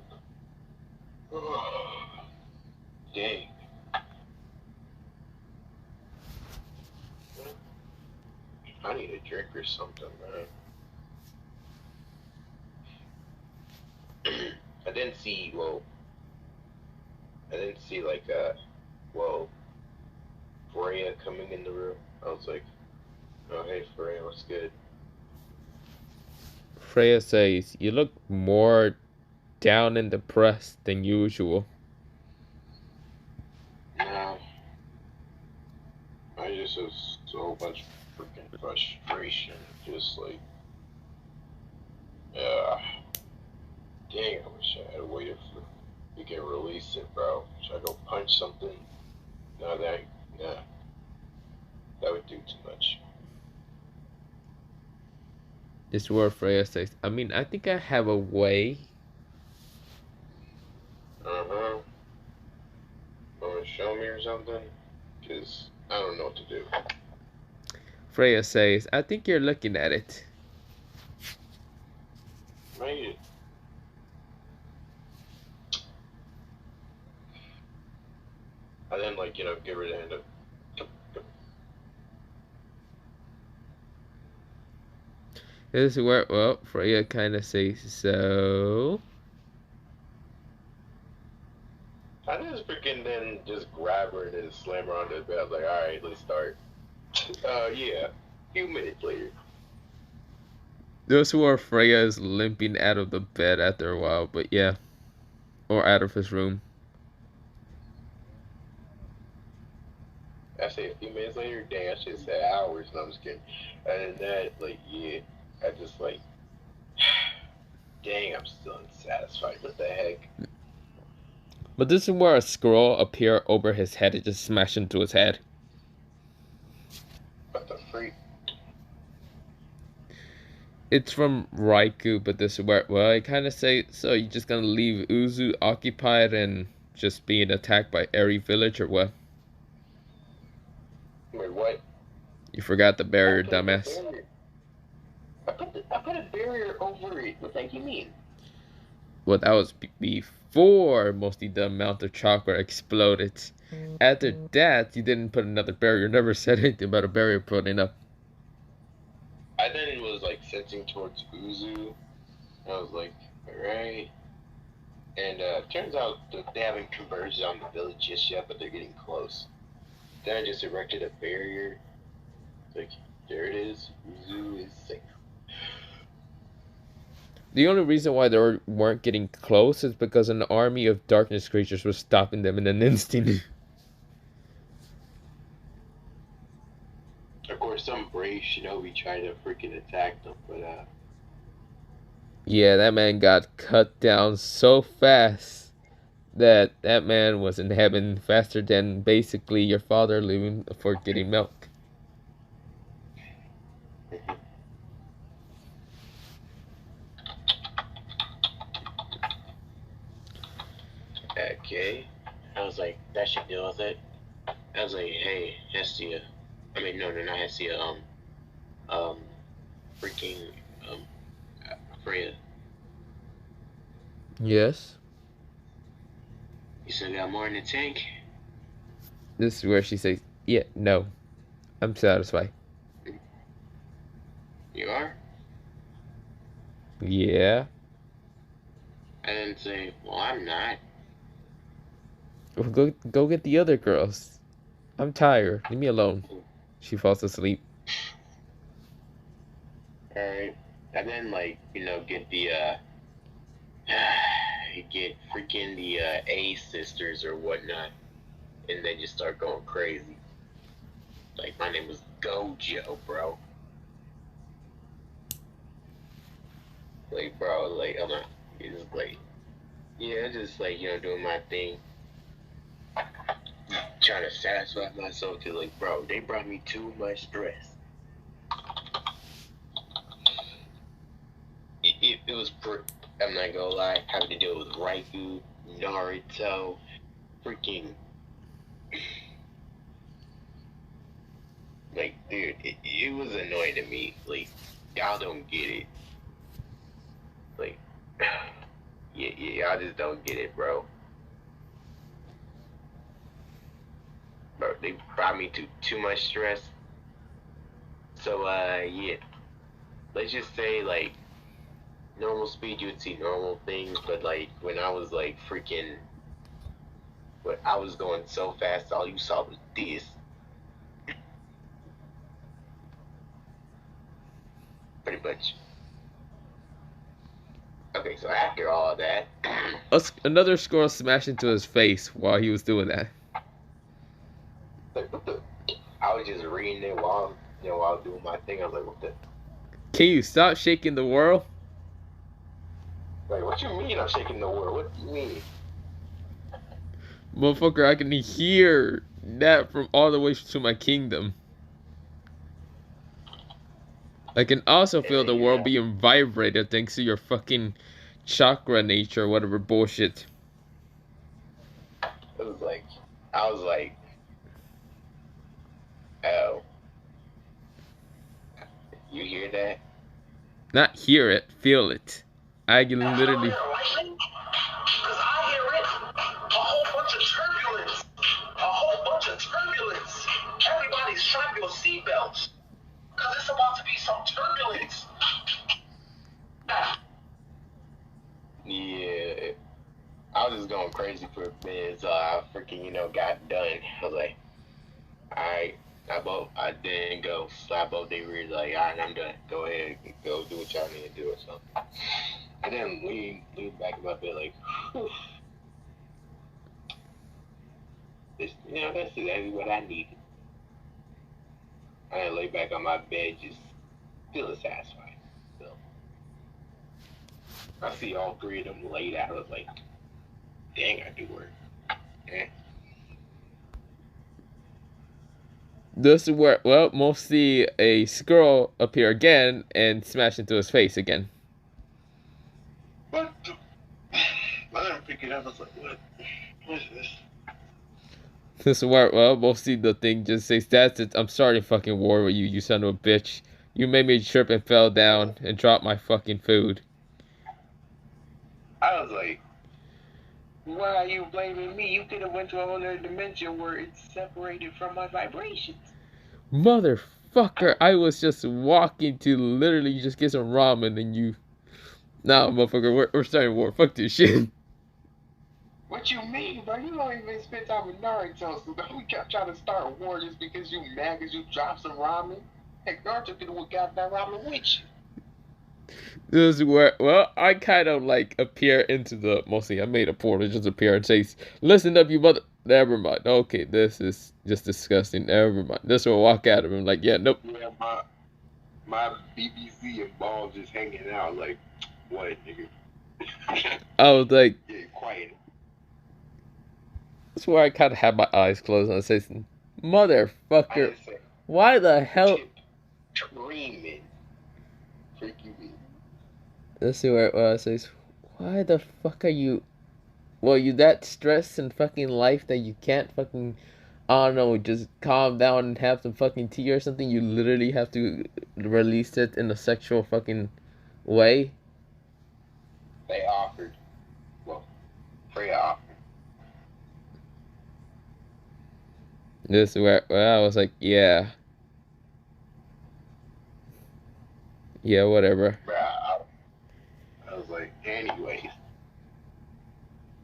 Oh, dang. I need a drink or something, man. I didn't see like Freya coming in the room. I was like, oh hey Freya, what's good? Freya says, "You look more down and depressed than usual." No, I just have so much freaking frustration. Just like, dang, I wish I had waited for you can release it, bro. Should I go punch something? No, that would do too much. This is where Freya says, I mean, I think I have a way. Uh-huh. Want to show me or something? Because I don't know what to do. Freya says, I think you're looking at it. Made it. I then, give her the hand up. This is where, well, Freya kind of says, so. I just freaking then just grab her and then slam her onto the bed. I was like, alright, let's start. Yeah. A few minutes later. This is where Freya is limping out of the bed after a while, but yeah. Or out of his room. I say a few minutes later, dang, I should say hours. No, I'm just kidding. Other than that, yeah, I just dang, I'm still unsatisfied. What the heck? But this is where a scroll appear over his head and just smash into his head. What the freak? It's from Raikou, but this is where, well, I kind of say, so you're just gonna leave Uzu occupied and just being attacked by every village or what? You forgot the I barrier, put a dumbass. barrier. I put a barrier over it. What the heck you mean? Well, that was before mostly the amount of chakra exploded. After that, you didn't put another barrier. Never said anything about a barrier putting up. I then was like sensing towards Uzu. I was like, alright. And turns out that they haven't converged on the village just yet, but they're getting close. Then I just erected a barrier. Like, there it is. Uzu is safe. The only reason why they weren't getting close is because an army of darkness creatures was stopping them in an instant. Of course, some brave shinobi tried to freaking attack them, but Yeah, that man got cut down so fast that man was in heaven faster than basically your father leaving for getting milk. okay. I was like, that should deal with it. I was like, hey, Hestia. I mean, no, not Hestia. Um, freaking, Freya. Yes. You still got more in the tank? This is where she says, yeah, no, I'm satisfied. You are? Yeah. I didn't say, well, I'm not. Well, go get the other girls. I'm tired. Leave me alone. She falls asleep. Alright. And then, like, get the, get freaking the, A sisters or whatnot. And they just start going crazy. Like, my name was Gojo, bro. Like, bro, like, I'm not, it's like, yeah, just like, doing my thing. Trying to satisfy myself to, like, bro, they brought me too much stress. It was, I'm not gonna lie, having to deal with Raikou, Naruto, freaking, like, dude, it was annoying to me. Like, y'all don't get it. Like, yeah, y'all just don't get it, bro. Bro, they brought me to too much stress. So, yeah. Let's just say, like, normal speed, you would see normal things, but, like, when I was, like, freaking, but I was going so fast, all you saw was this. Pretty much. Okay, so after all that, Another squirrel smashed into his face while he was doing that. like, what the? I was just reading it while, while I was doing my thing. I was like, what the? Can you stop shaking the world? Like, what you mean I'm shaking the world? What do you mean? Motherfucker, I can hear that from all the way to my kingdom. I can also feel the world being vibrated thanks to your fucking chakra nature or whatever bullshit. It was like, I was like, oh, you hear that? Not hear it, feel it. I can literally. Because I hear it. A whole bunch of turbulence. A whole bunch of turbulence. Everybody's strap your seatbelts. Because it's about to be some turbulence. Yeah. I was just going crazy for a minute, so I freaking, got done. I was like, alright. I didn't go slap both their rears, like, alright, I'm done. Go ahead, go do what y'all need to do or something. And then lean back in my bed, like, whew. This, that's exactly what I needed. I lay back on my bed, just feeling satisfied. So, I see all three of them laid out. I was like, dang, I do work. Eh. This is where, well, mostly a squirrel appear again and smash into his face again. What the? I didn't pick it up. I was like, what? What is this? This smart. Well, mostly the thing just says, "That's it. I'm starting fucking war with you, you son of a bitch. You made me trip and fell down and drop my fucking food." I was like, why are you blaming me? You could have went to a whole other dimension where it's separated from my vibrations. Motherfucker, I was just walking to literally just get some ramen and you. Nah, motherfucker, we're starting war. Fuck this shit. What you mean, bro? You don't even spend time with Naruto, so don't we kept trying to start a war just because you mad because you dropped some ramen? Heck, Naruto could have got that ramen with you. This is where, well, I kind of like appear into the, mostly I made a portal just appear and say, "Listen up, you mother." Never mind. Okay, this is just disgusting. Never mind. This will walk out of him like, yeah, nope. Yeah, my BBC and balls just hanging out like, what, nigga? I was like, Yeah, quiet. that's where I kind of had my eyes closed and I say, "Motherfucker, why the hell?" Dreaming. Freaking me. Let's see where it says, "Why the fuck are you? Well, you that stressed in fucking life that you can't fucking, I don't know, just calm down and have some fucking tea or something. You literally have to release it in a sexual fucking way." They offered. Well, Freya offered. This is where I was like, yeah, whatever. Bruh, I was like, anyways.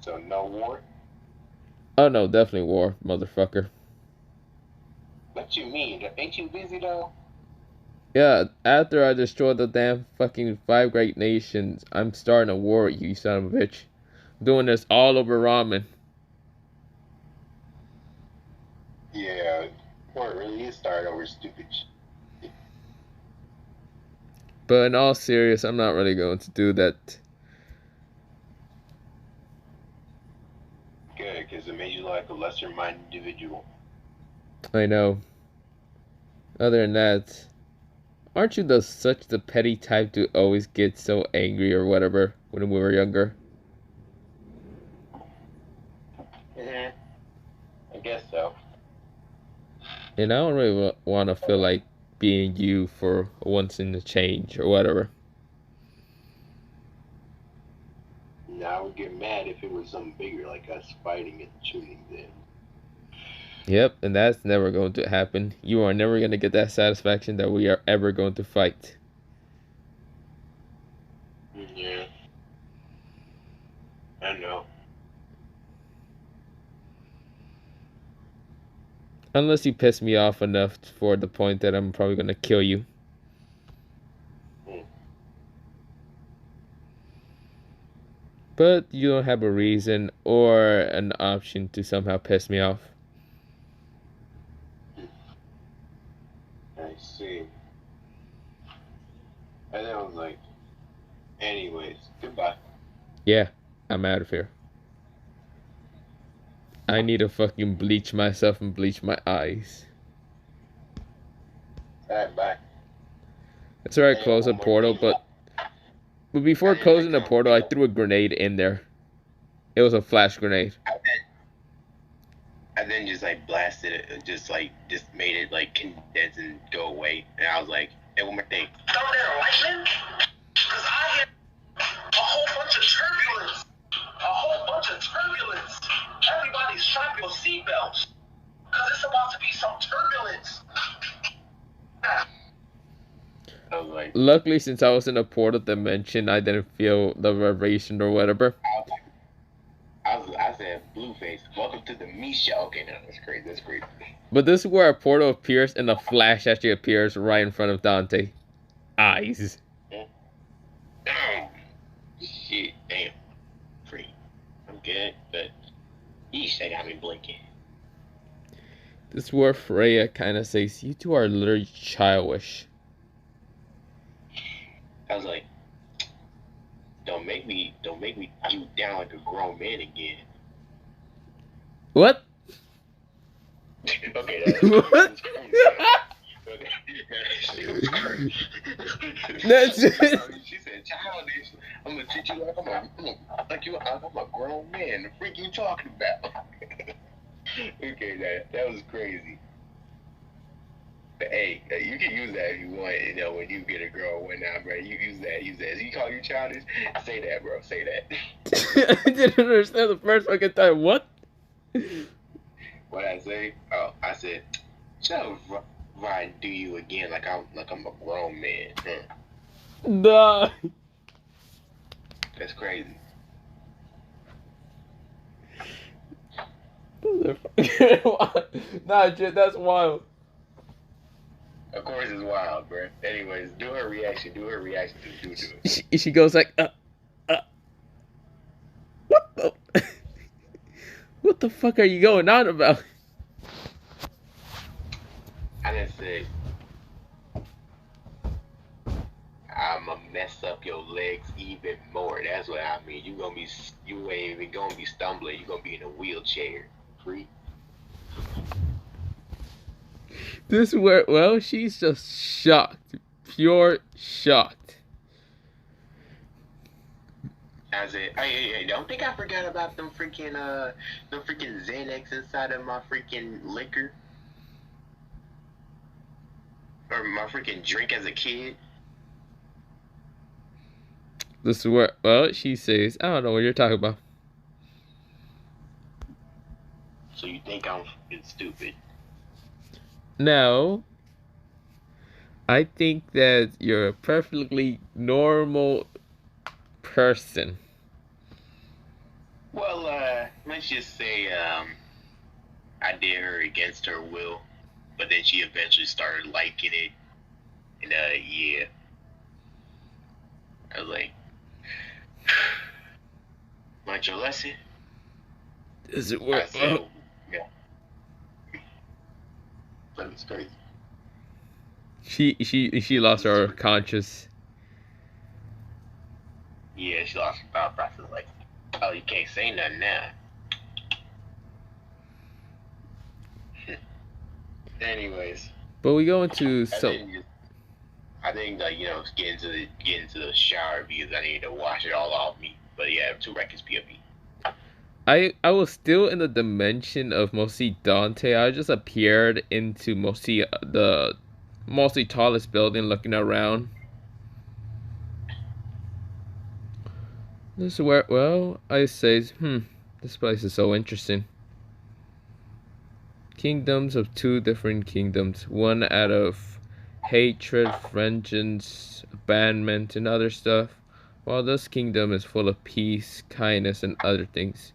So no war? Oh no, definitely war, motherfucker. What you mean? Ain't you busy though? Yeah, after I destroyed the damn fucking five great nations, I'm starting a war with you, you son of a bitch. Doing this all over ramen. Yeah, war really is started over stupid shit. But in all serious, I'm not really going to do that. Good, because it made you like a lesser-minded individual. I know. Other than that, aren't you such the petty type to always get so angry or whatever when we were younger? I guess so. And I don't really want to feel like being you for once in a change or whatever. Now I would get mad if it was something bigger, like us fighting and shooting them. Yep, and that's never going to happen. You are never going to get that satisfaction that we are ever going to fight. Yeah. I know. Unless you piss me off enough for the point that I'm probably going to kill you. But you don't have a reason or an option to somehow piss me off. I see. And then I was like, anyways, goodbye. Yeah, I'm out of here. I need to fucking bleach myself and bleach my eyes. Alright, bye. That's where I closed the portal, but before closing the portal, I threw a grenade in there. It was a flash grenade. I then just like blasted it, just made it like condense and go away. And I was like, hey, one more thing. Throw that lightning? Because I hear a whole bunch of turbulence. A whole bunch of turbulence. Everybody strap your seatbelts. Because it's about to be some turbulence. I was like, luckily, since I was in a portal dimension, I didn't feel the vibration or whatever. I said, Blueface, welcome to the Misha. Okay, no, that's crazy. That's crazy. But this is where a portal appears and a flash actually appears right in front of Dante. Eyes. Damn. Shit, damn. Free. I'm good, but yeesh, they got me blinking. This is where Freya kind of says, "You two are literally childish." I was like, don't make me you down like a grown man again. What? Okay, that's That's it. She said childish. I'm gonna treat you like I'm a grown man. The freak you talking about? Okay, that was crazy. But hey, you can use that if you want. You know, when you get a girl or whatnot, bro. You use that. Use that. If you call you childish, say that, bro. Say that. I didn't understand the first fucking time. What? What I say? Oh, I said, shall ride do you again like I'm a grown man. Nah. That's crazy. Nah, Jit, that's wild. Of course, it's wild, bro. Anyways, do her reaction. Do her reaction. Do it. She goes like, what the, what the fuck are you going on about? I done said, I'ma mess up your legs even more. That's what I mean. You ain't even gonna be stumbling. You gonna be in a wheelchair. Free. This is where, well, she's just shocked, pure shocked. I said, hey, don't think I forgot about them freaking Xanax inside of my freaking liquor or my freaking drink as a kid. This is where, well, she says, I don't know what you're talking about. So you think I'm freaking stupid? Now, I think that you're a perfectly normal person. Well, let's just say I did her against her will, but then she eventually started liking it, and yeah, I was like, learned your lesson. Is it I where, said, yeah, but it's crazy. she lost her conscious. Yeah, she lost her thought process. Like, oh, you can't say nothing now. Anyways, But we go into I some. think like get into the shower because I need to wash it all off me. But yeah, 2 records POV. I was still in the dimension of mostly Dante. I just appeared into mostly the mostly tallest building, looking around. This is where, well, I say, this place is so interesting. Kingdoms of two different kingdoms, one out of hatred, vengeance, abandonment, and other stuff, while this kingdom is full of peace, kindness, and other things.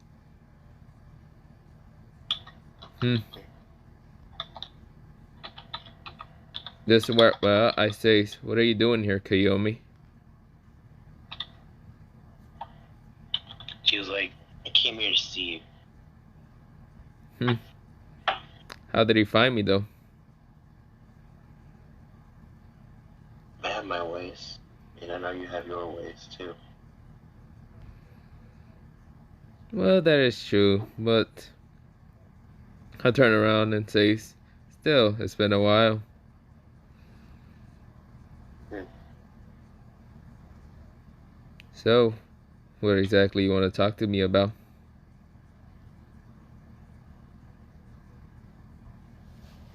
This is where, well, I say, what are you doing here, Kiyomi? She was like, I came here to see you. How did he find me, though? I have my ways, and I know you have your ways too. Well, that is true, but I turn around and say, still, it's been a while. So, what exactly you want to talk to me about?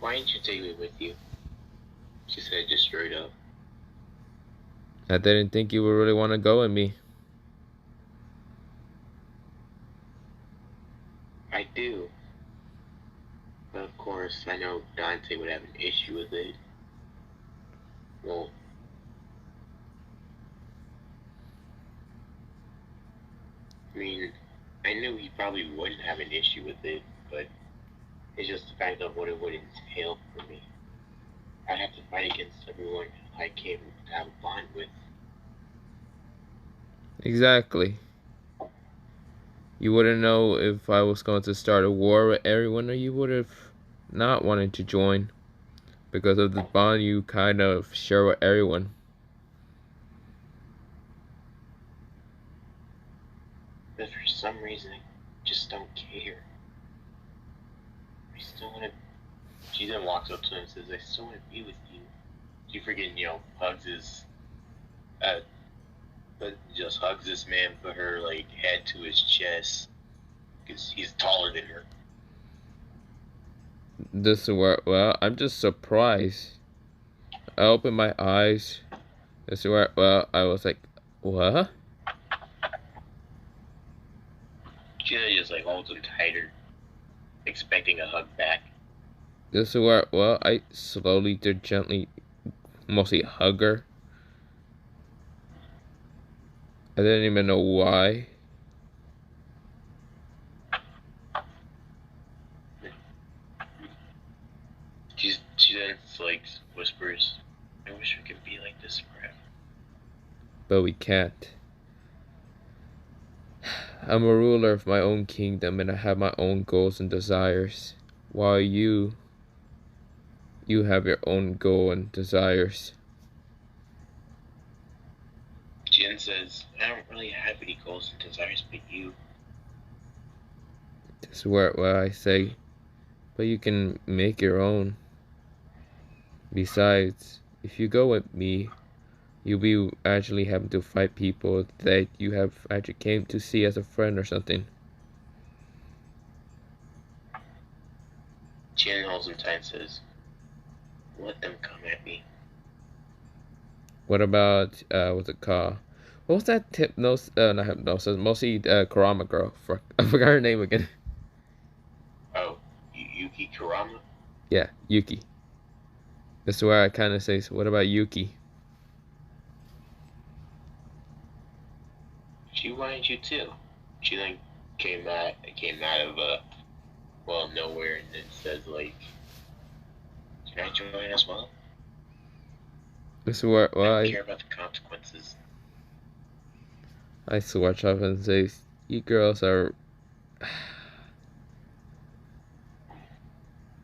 Why didn't you take me with you? She said just straight up. I didn't think you would really want to go with me. I do. But of course, I know Dante would have an issue with it. Well, I mean, I knew he probably wouldn't have an issue with it, but it's just the fact of what it would entail for me. I'd have to fight against everyone I came to have a bond with. Exactly. You wouldn't know if I was going to start a war with everyone, or you would have not wanted to join because of the bond you kind of share with everyone. But for some reason, I just don't care. I still want to. She then walks up to him and says, I still want to be with you. She freaking, hugs his, but just hugs this man, put her, like, head to his chest, because he's taller than her. This is where, well, I'm just surprised. I opened my eyes. This is where, well, I was like, what? Gina just like holds him tighter, expecting a hug back. This is where, well, I slowly did gently, mostly hug her. I didn't even know why. She then like whispers, "I wish we could be like this forever." But we can't. I'm a ruler of my own kingdom and I have my own goals and desires. While you have your own goal and desires. Jin says, "I don't really have any goals and desires, but you." This is where I say, but you can make your own. Besides, if you go with me, you'll be actually having to fight people that you have actually came to see as a friend or something. Jin holds him tight and says, "Let them come at me." What about what's it called? What was that hypnosis? Not hypnosis. Mostly Karama girl. I forgot her name again. Oh, Yuki Kurama? Yeah, Yuki. This is where I kind of say, so what about Yuki? She wanted you too. She then came out of well nowhere and it says like, "Can I join as well? This is where I don't care about the consequences." I swatch off and say, you girls are.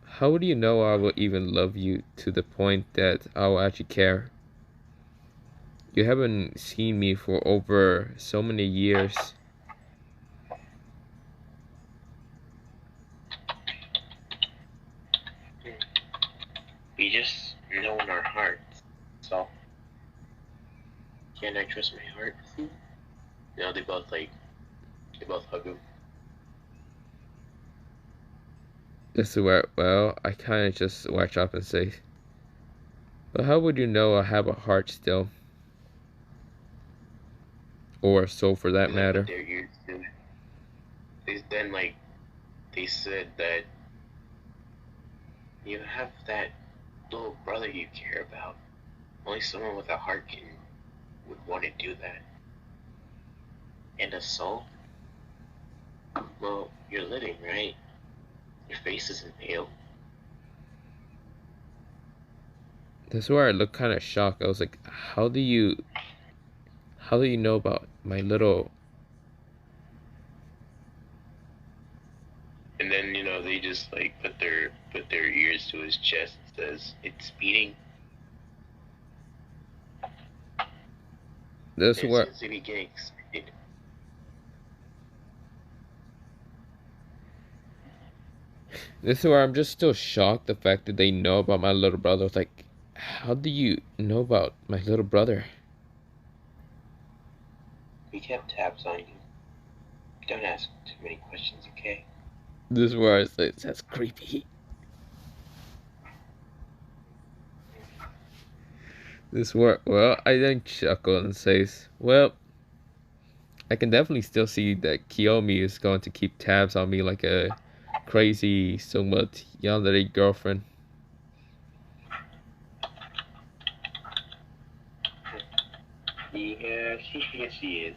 How would you know I will even love you to the point that I will actually care? You haven't seen me for over so many years. We just know in our hearts. So, can't I trust my heart? No, they both hug him. This is where, well, I kind of just watch up and say, but how would you know I have a heart still? Or a soul for that They like put matter. their ears to. They then like they said that you have that little brother you care about. Only someone with a heart would want to do that. And a soul? Well, you're living, right? Your face isn't pale. This is where I look kind of shocked. I was like, how do you know about my little. And then they just like put their ears to his chest and says, "It's beating." This is There where seems to be getting excited. This is where I'm just still shocked the fact that they know about my little brother. It's like, how do you know about my little brother? We kept tabs on you. Don't ask too many questions, okay? This is where I say, that's creepy. This is where, well, I then chuckle and says, well, I can definitely still see that Kiyomi is going to keep tabs on me like a crazy, somewhat yandere girlfriend. Yeah, she is.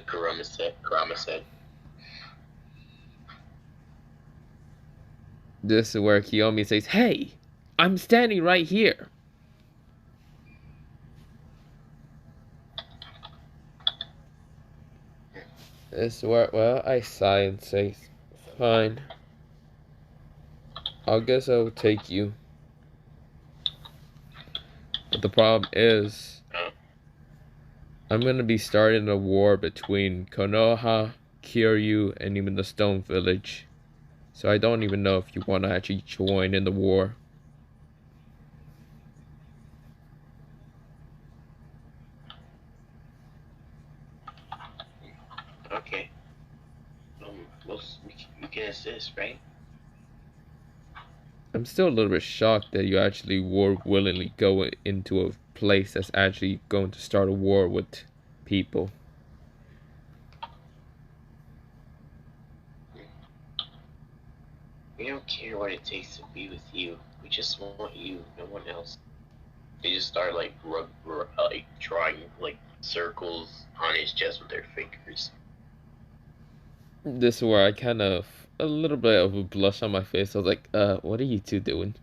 Kurama said. This is where Kiyomi says, hey, I'm standing right here. This is where, well, I sigh and say, fine. I guess I'll take you. But the problem is, I'm gonna be starting a war between Konoha, Kiryu, and even the Stone Village. So I don't even know if you want to actually join in the war. Okay. Well, we can assist, right? I'm still a little bit shocked that you actually would willingly go into a place that's actually going to start a war with people. We don't care what it takes to be with you. We just want you, no one else. They just start like like drawing like circles on his chest with their fingers. This is where I kind of a little bit of a blush on my face. I was like, what are you two doing?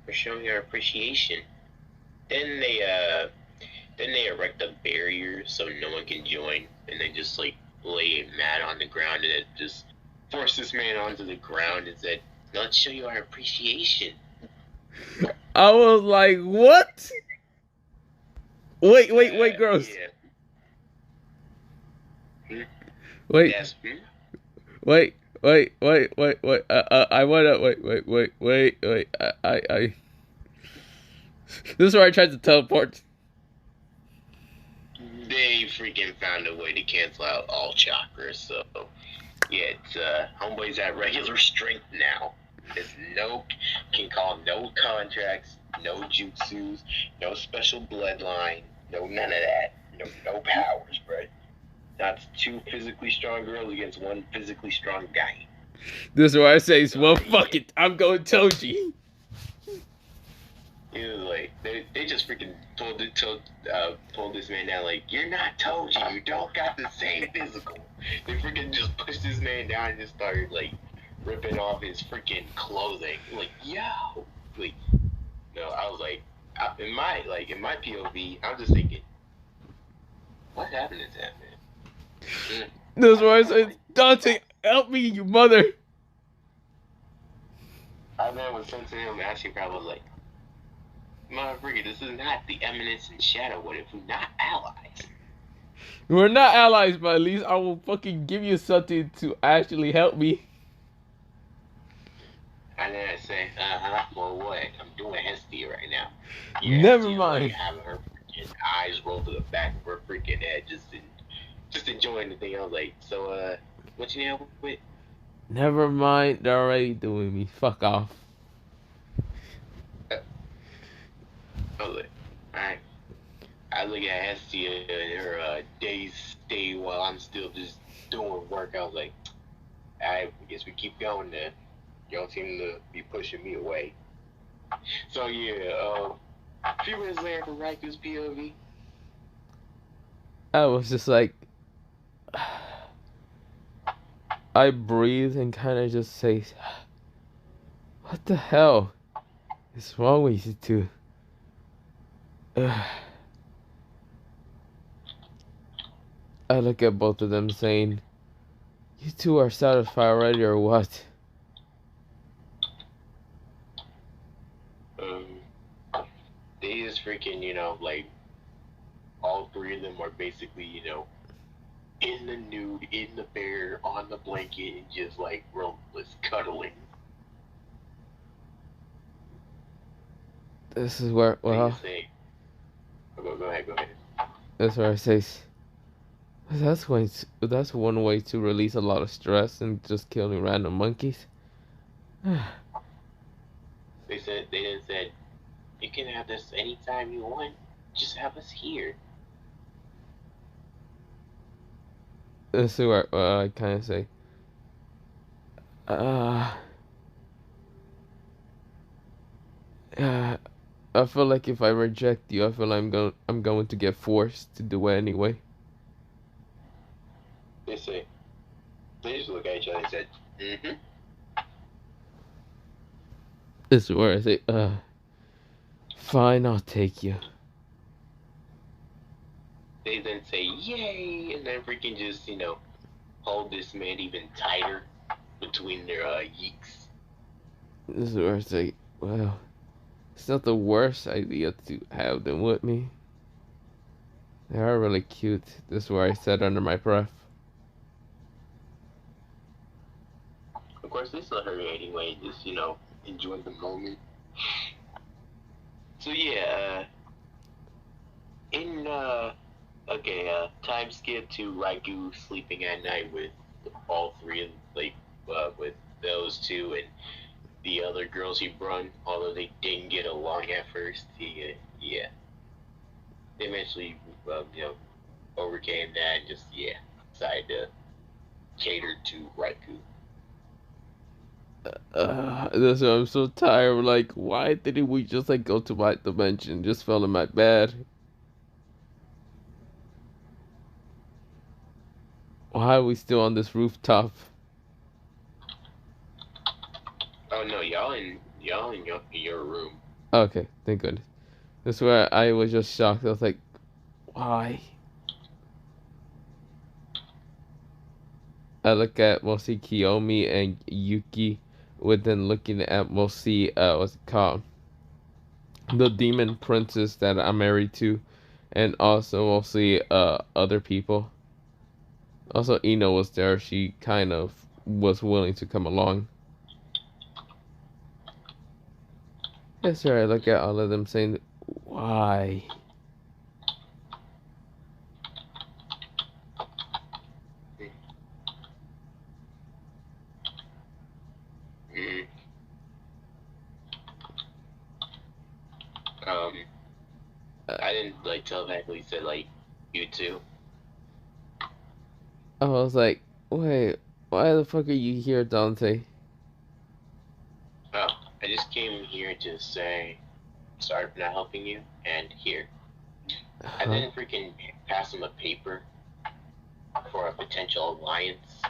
We're showing our appreciation. Then they erect a barrier so no one can join, and they just like lay a mat on the ground, and it just forced this man onto the ground and said, "Let's show you our appreciation." I was like, what? Wait, girls. Yeah. Wait. Yes. Wait. I wanna wait. I. This is where I tried to teleport. They freaking found a way to cancel out all chakras, so yeah, it's homeboy's at regular strength now. There's can call no contracts, no jutsus, no special bloodline, no none of that. No powers, bro. That's two physically strong girls against one physically strong guy. This is where I say, well, fuck it, I'm going Toji. It was like they just freaking pulled this man down. Like, you're not Toji, you don't got the same physical. They freaking just pushed this man down and just started like ripping off his freaking clothing. Like, yo, like, no, I was like, in my POV, I'm just thinking, what happened to that man? This is where I say, Dante, help me, you mother. I man was sent to him asking, probably like, motherfucker, this is not the Eminence and Shadow. What if we're not allies? We're not allies, but at least I will fucking give you something to actually help me. And then I say, well, what? I'm doing Hestia right now. Yeah, never mind. Like, having her freaking eyes roll to the back of her freaking head, just enjoying the thing. I was like, so, what you need help with? Never mind, they're already doing me. Fuck off. I was like, alright. I look at Hestia and her days stay while I'm still just doing work. I was like, I guess we keep going then. Y'all seem to be pushing me away. So yeah, a few minutes later for Raiku's POV. I was just like, I breathe and kind of just say, what the hell is wrong with you two? I look at both of them saying, you two are satisfied already or what? They just freaking, like, all three of them are basically, in the nude, in the bear, on the blanket, and just, like, roomless cuddling. This is where, well... Go ahead. That's where I say, that's one way to release a lot of stress and just killing random monkeys. They didn't say, you can have this anytime you want. Just have us here. This is where I kind of say, I feel like if I reject you, I feel like I'm going to get forced to do it anyway. They just look at each other and said, mm-hmm. This is where I say, fine, I'll take you. They then say, yay, and then freaking just, hold this man even tighter between their yeeks. This is where I say, well, it's not the worst idea to have them with me. They are really cute. This is where I said under my breath. Of course, they still hurt anyway, just, enjoy the moment. So, yeah, time skip to Raikou sleeping at night with all three of, with those two and the other girls he brung, although they didn't get along at first, yeah, they eventually, overcame that and just, yeah, decided to cater to Raikou. That's why I'm so tired. Like, why didn't we just like go to my dimension? Just fell in my bed. Why are we still on this rooftop? Oh no, y'all in your room. Okay, thank goodness. That's where I was just shocked. I was like, why? I look at mostly Kiyomi and Yuki, with then looking at mostly what's it called, the demon princess that I'm married to, and also mostly other people. Also, Ino was there. She kind of was willing to come along. Yes, sir. I look at all of them saying, why? Mm, um, Uh, I didn't like telepathically said like you two. I was like, wait, why the fuck are you here, Dante? Oh, I just came here to say sorry for not helping you, and here. I Huh? didn't freaking pass him a paper for a potential alliance.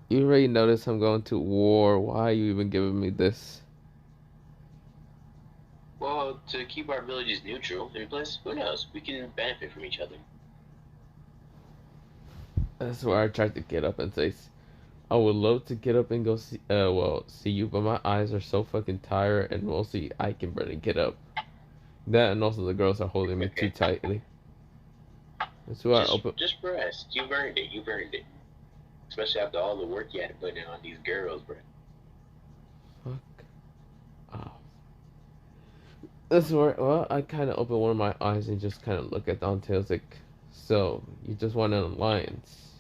You already noticed I'm going to war. Why are you even giving me this? Well, to keep our villages neutral, and plus, who knows, we can benefit from each other. That's where I tried to get up and say, I would love to get up and go see, see you, but my eyes are so fucking tired, and mostly I can barely get up. That and also the girls are holding me too Okay, tightly. That's why I just open. just rest. You've earned it. You've earned it. Especially after all the work you had to put in on these girls, bro. Fuck off. That's where, well, I kind of open one of my eyes and just kind of look at Dante. I was like, so, you just want an alliance?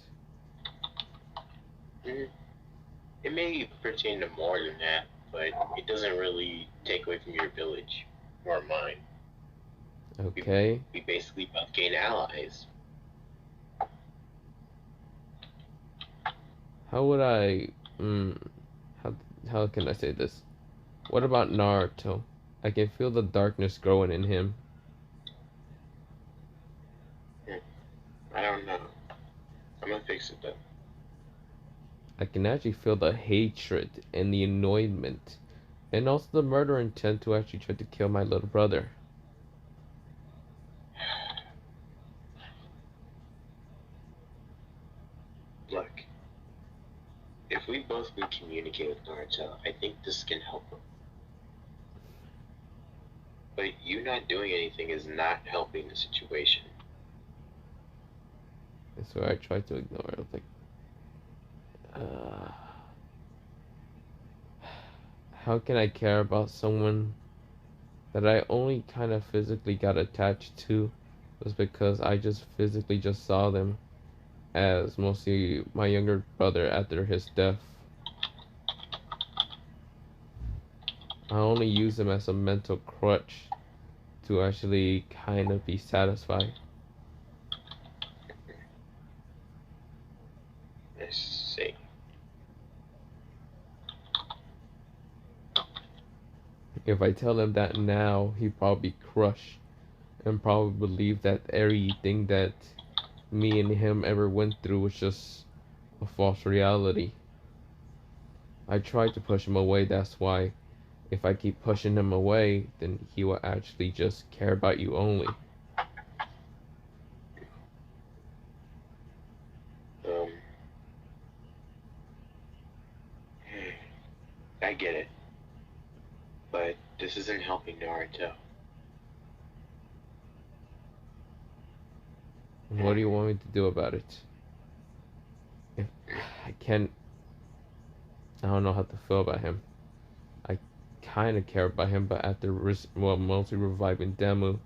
Mm, it may pertain to more than that, but it doesn't really take away from your village or mine. We, Okay. we basically both gain allies. How would I, mm, how, how can I say this? What about Naruto? I can feel the darkness growing in him. Hmm, I don't know. I'm gonna fix it though. I can actually feel the hatred and the annoyment, and also the murder intent to actually try to kill my little brother. Look, if we both can communicate with Naruto, I think this can help him. But you not doing anything is not helping the situation. And so I tried to ignore it. I was like, uh, how can I care about someone that I only kind of physically got attached to was because I just physically just saw them as mostly my younger brother after his death. I only use him as a mental crutch to actually kind of be satisfied. Let's see. If I tell him that now, he'd probably crush and probably believe that everything that me and him ever went through was just a false reality. I tried to push him away, that's why. If I keep pushing him away, then he will actually just care about you only. Um, I get it, but this isn't helping Naruto. What do you want me to do about it? If I can't, I don't know how to feel about him. I kind of care about him, but after well, mostly reviving Demu,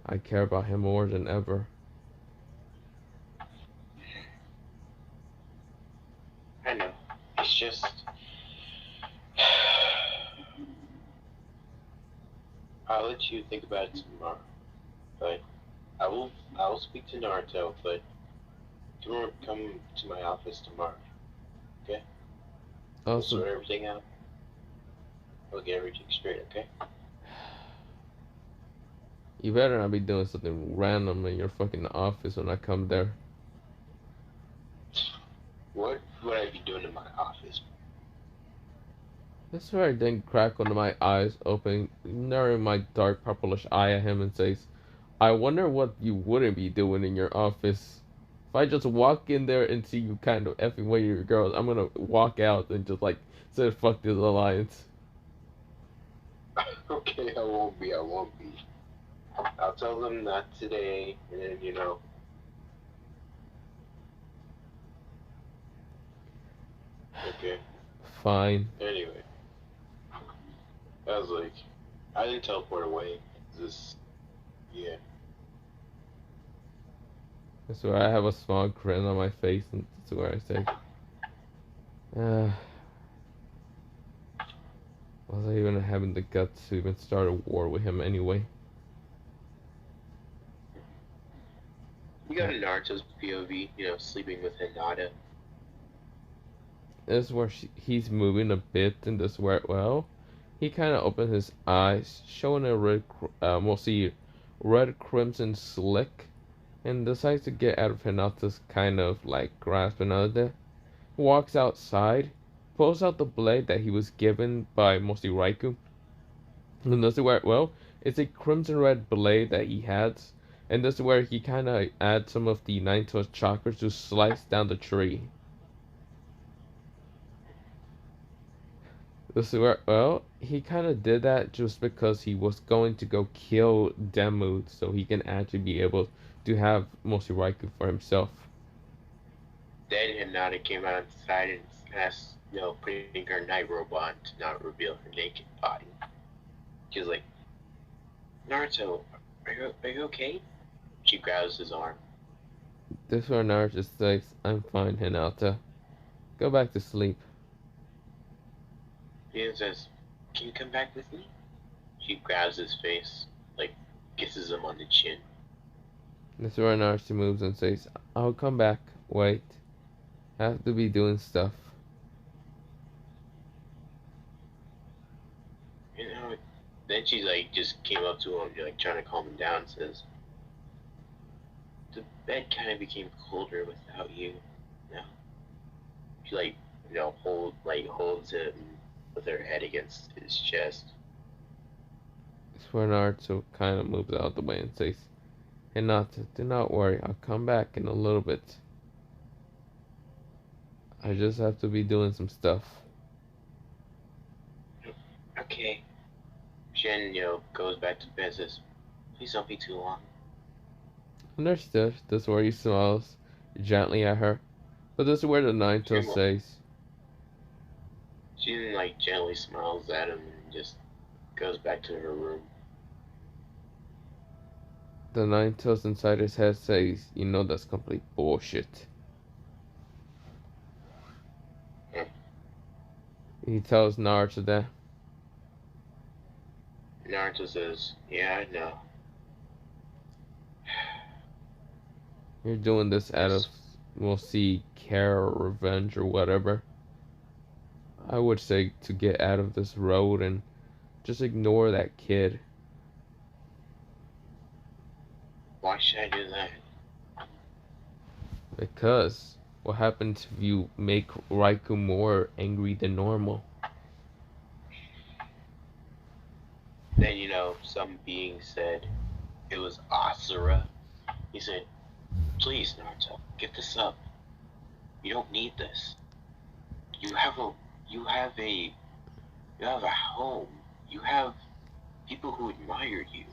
I care about him more than ever. I'll let you think about it tomorrow. But I will speak to Naruto, but come to my office tomorrow. Okay? We'll Also, sort everything out. We'll get everything straight, okay? you better not be doing something random in your fucking office when I come there. What would I be doing in my office? That's where I then crack under my eyes open, narrowing my dark purplish eye at him and says, I wonder what you wouldn't be doing in your office. If I just walk in there and see you kind of effing with your girls, I'm gonna walk out and just like say fuck this alliance. Okay, I won't be. I'll tell them not today, and then, okay. Fine. Anyway, I was like, I didn't teleport away. Just, yeah. That's where I have a small grin on my face and that's where I say, uh, was I even having the guts to even start a war with him anyway? You got a Naruto's POV, sleeping with Hinata. This is where he's moving a bit and this where, well, he kind of opens his eyes, showing a red, we'll see, red crimson slick, and decides to get out of Hinata's kind of like grasping out of there. Walks outside, pulls out the blade that he was given by mostly Raikou, and this is where, well, it's a crimson red blade that he has, and this is where he kind of adds some of the Nine-Tails chakras to slice down the tree. This is where, well, he kind of did that just because he was going to go kill Demu so he can actually be able to have mostly Raikou for himself. Then Hinata came outside and asked, putting her night robe on to not reveal her naked body. She was like, Naruto, are you okay? She grabs his arm. This is where Naruto says, I'm fine, Hinata. Go back to sleep. He says, can you come back with me? She grabs his face, like, kisses him on the chin. This is where Naruto moves and says, I'll come back. Wait. I have to be doing stuff. Then she, like, just came up to him, like, trying to calm him down, and says, the bed kind of became colder without you. She, like, holds him with her head against his chest. This is where Naruto kind of moves out of the way and says, Hinata, do not worry. I'll come back in a little bit. I just have to be doing some stuff. Okay. Shen, goes back to bed and says, please don't be too long. Understood. This is where he smiles gently at her. But this is where the Nine-Tails says, she then, like, gently smiles at him and just goes back to her room. The Nine-Tails inside his head says, you know that's complete bullshit. He tells Naruto that. Naruto says, yeah, I know. You're doing this out of, we'll see, care or revenge or whatever. I would say to get out of this road and just ignore that kid. Why should I do that? Because what happens if you make Raikou more angry than normal? Then, some being said it was Asura. He said, please, Naruto, give this up. You don't need this. You have a home. You have people who admire you.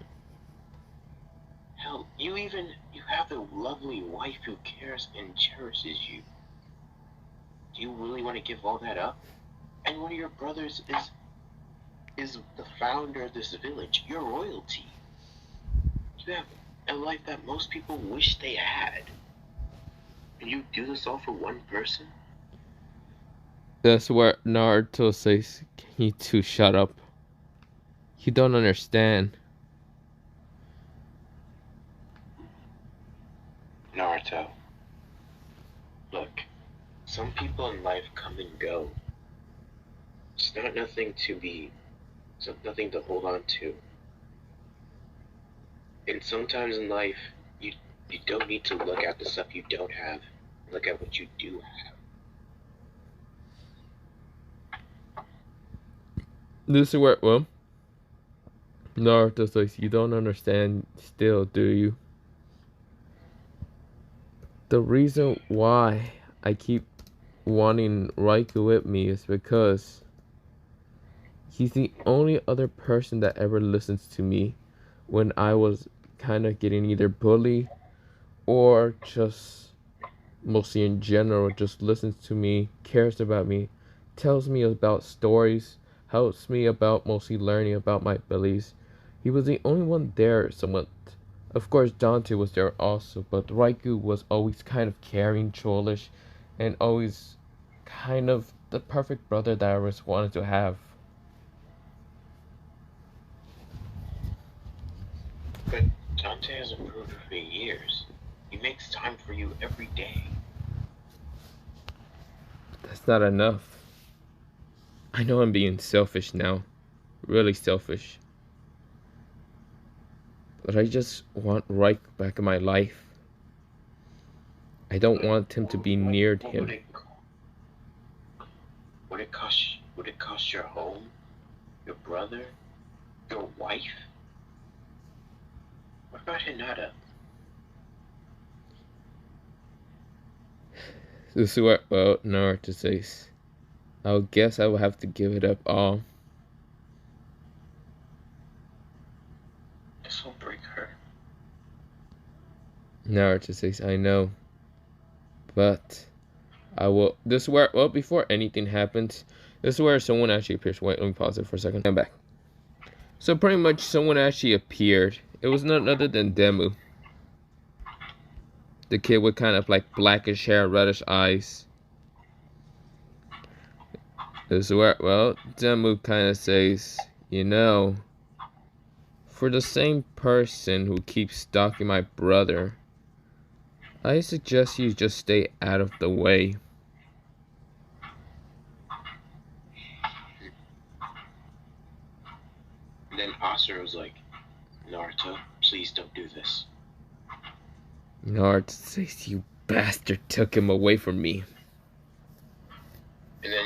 Hell, you have a lovely wife who cares and cherishes you. Do you really want to give all that up? And one of your brothers is the founder of this village. You're royalty. You have a life that most people wish they had. And you do this all for one person? That's where Naruto says, can you two shut up? You don't understand. Naruto, look, some people in life come and go. It's not nothing to be, it's not nothing to hold on to. And sometimes in life, you don't need to look at the stuff you don't have. Look at what you do have. This is where, well, Naruto says, you don't understand still, do you? The reason why I keep wanting Raikou with me is because he's the only other person that ever listens to me when I was kind of getting either bullied or just mostly in general, just listens to me, cares about me, tells me about stories, helps me about mostly learning about my abilities. He was the only one there somewhat. Of course, Dante was there also, but Raikou was always kind of caring, trollish, and always kind of the perfect brother that I always wanted to have. But Dante has improved for years. He makes time for you every day. That's not enough. I know I'm being selfish now. Really selfish. But I just want Raikou back in my life. I don't want him to be near him. Would it cost your home, your brother, your wife? What about Hinata? This is what, well, Naruto says. I guess I will have to give it up all. This will break her. Naruto says, I know. But I will. This is where, well, before anything happens, this is where someone actually appears. Wait, let me pause it for a second. I'm back. So pretty much someone actually appeared. It was none other than Demu. The kid with kind of like blackish hair, reddish eyes. This is where, well, Demu kind of says, you know, for the same person who keeps stalking my brother, I suggest you just stay out of the way. And then Asura was like, Naruto, please don't do this. Naruto says, you bastard took him away from me. And then,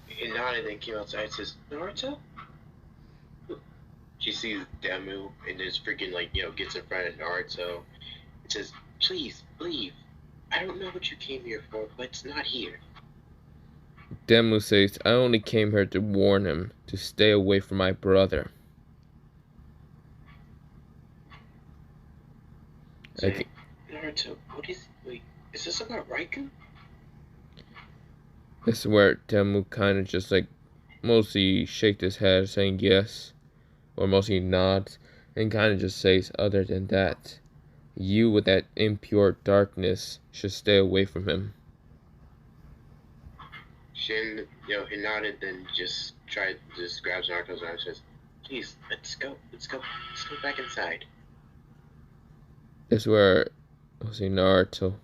Hinata then came outside and says, Naruto? She sees Demu and is freaking gets in front of Naruto. It says, please, leave. I don't know what you came here for, but it's not here. Demu says, I only came here to warn him to stay away from my brother. Naruto, is this about Raikou? This is where Demu kind of just like mostly shakes his head saying yes, or mostly nods, and kind of just says, other than that, you with that impure darkness should stay away from him. Hinata then just grabs Naruto's arm and says, please, let's go back inside. This is where, mostly Naruto,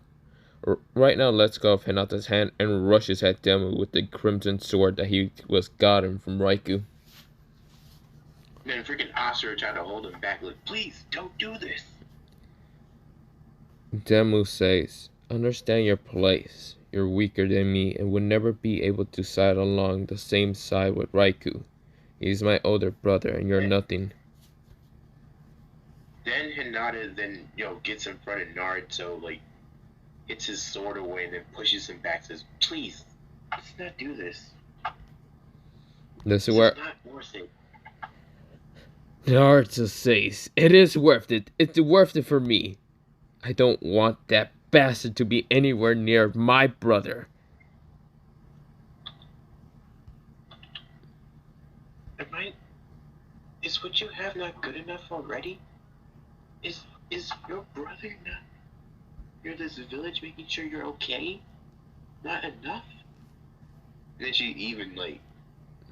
right now lets go of Hinata's hand and rushes at Demu with the crimson sword that he was gotten from Raikou. Then freaking Asura tried to hold him back, like, please, don't do this. Demu says, understand your place. You're weaker than me and would never be able to side along the same side with Raikou. He's my older brother and you're nothing. Then Hinata gets in front of Naruto, like, hits his sword away and then pushes him back, says, please, let's not do this. This is where not worth it. Naruto says, it is worth it. It's worth it for me. I don't want that bastard to be anywhere near my brother. Is what you have not good enough already? Is your brother not near this village making sure you're okay? Not enough? And then she even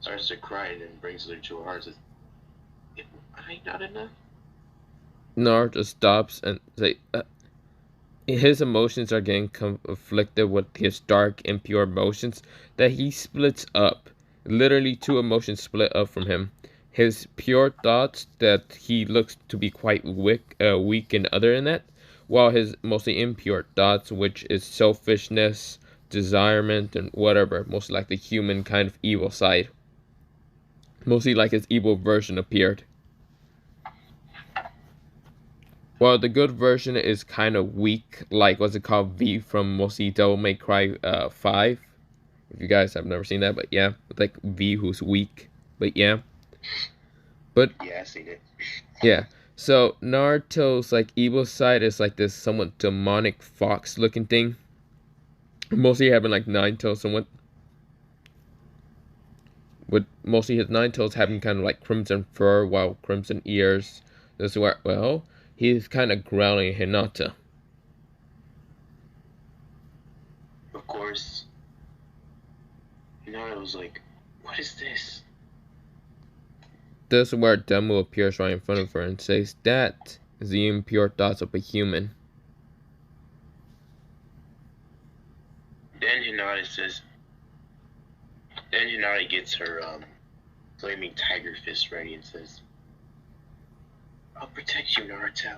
starts to cry and then brings her to her heart and says, am I not enough? Naruto stops and says, his emotions are getting conflicted with his dark, impure emotions that he splits up. Literally, two emotions split up from him. His pure thoughts that he looks to be quite weak and other than that, while his mostly impure thoughts, which is selfishness, desirement, and whatever, most like the human kind of evil side. Mostly like his evil version appeared. Well, the good version is kind of weak, like what's it called, V from mostly Devil May Cry 5. If you guys have never seen that, but yeah, it's like V who's weak, but yeah. But Yeah, I seen it. yeah, so Naruto's like evil side is like this somewhat demonic fox looking thing, mostly having like 9 toes, somewhat. With mostly his 9 toes having kind of like crimson fur, while crimson ears. This is where, well, he's kind of growling at Hinata. Of course, I was like, what is this? This is where Demu appears right in front of her and says, "That is the impure thoughts of a human." Then Hinata gets her flaming tiger fist ready and says, I'll protect you, Naruto.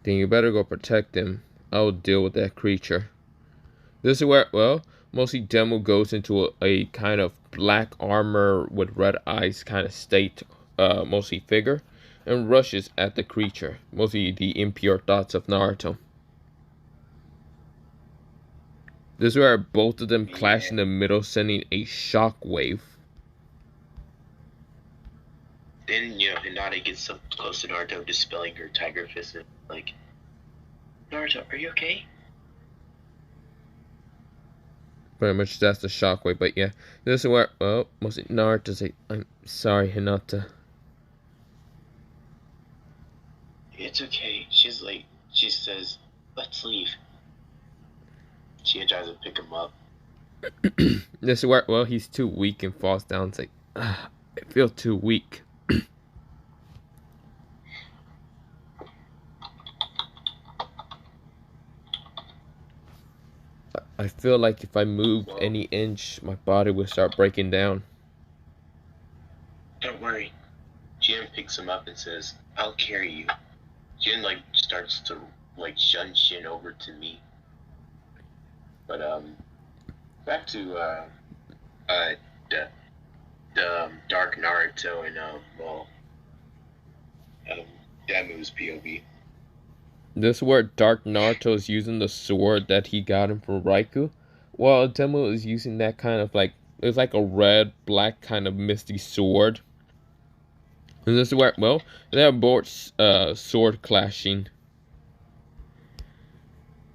Then you better go protect him. I'll deal with that creature. This is where, well, mostly Demu goes into a kind of black armor with red eyes kind of state, mostly figure, and rushes at the creature, mostly the impure thoughts of Naruto. This is where both of them clash in the middle, sending a shock wave. Then, Hinata gets up close to Naruto, dispelling her tiger fist, and like, Naruto, are you okay? Pretty much that's the shockwave, but yeah. This is where, well, mostly Naruto's like, I'm sorry, Hinata. It's okay. She says, let's leave. She tries to pick him up. This is where, well, he's too weak and falls down. It's like, I feel too weak. I feel like if I moved any inch, my body would start breaking down. Don't worry. Jin picks him up and says, I'll carry you. Jin, starts to, shun Shin over to me. But, back to, the Dark Naruto and, Damu's POV. This is where Dark Naruto is using the sword that he got him from Raikou, while Demu is using that kind of like, it's like a red, black kind of misty sword. And this is where, well, they are both sword clashing.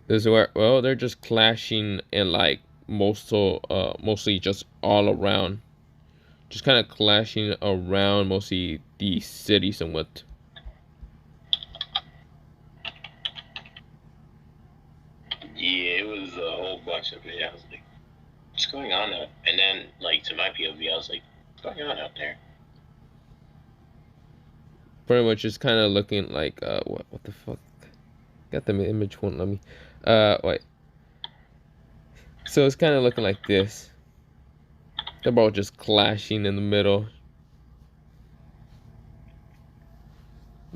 This is where, well, they're just clashing and like mostly just all around. Just kind of clashing around mostly the city somewhat. Yeah, it was a whole bunch of it. I was like, what's going on out? And then, to my POV, I was like, what's going on out there? Pretty much just kind of looking like, what the fuck? Got the image, won't let me. Wait. So it's kind of looking like this. They're both just clashing in the middle.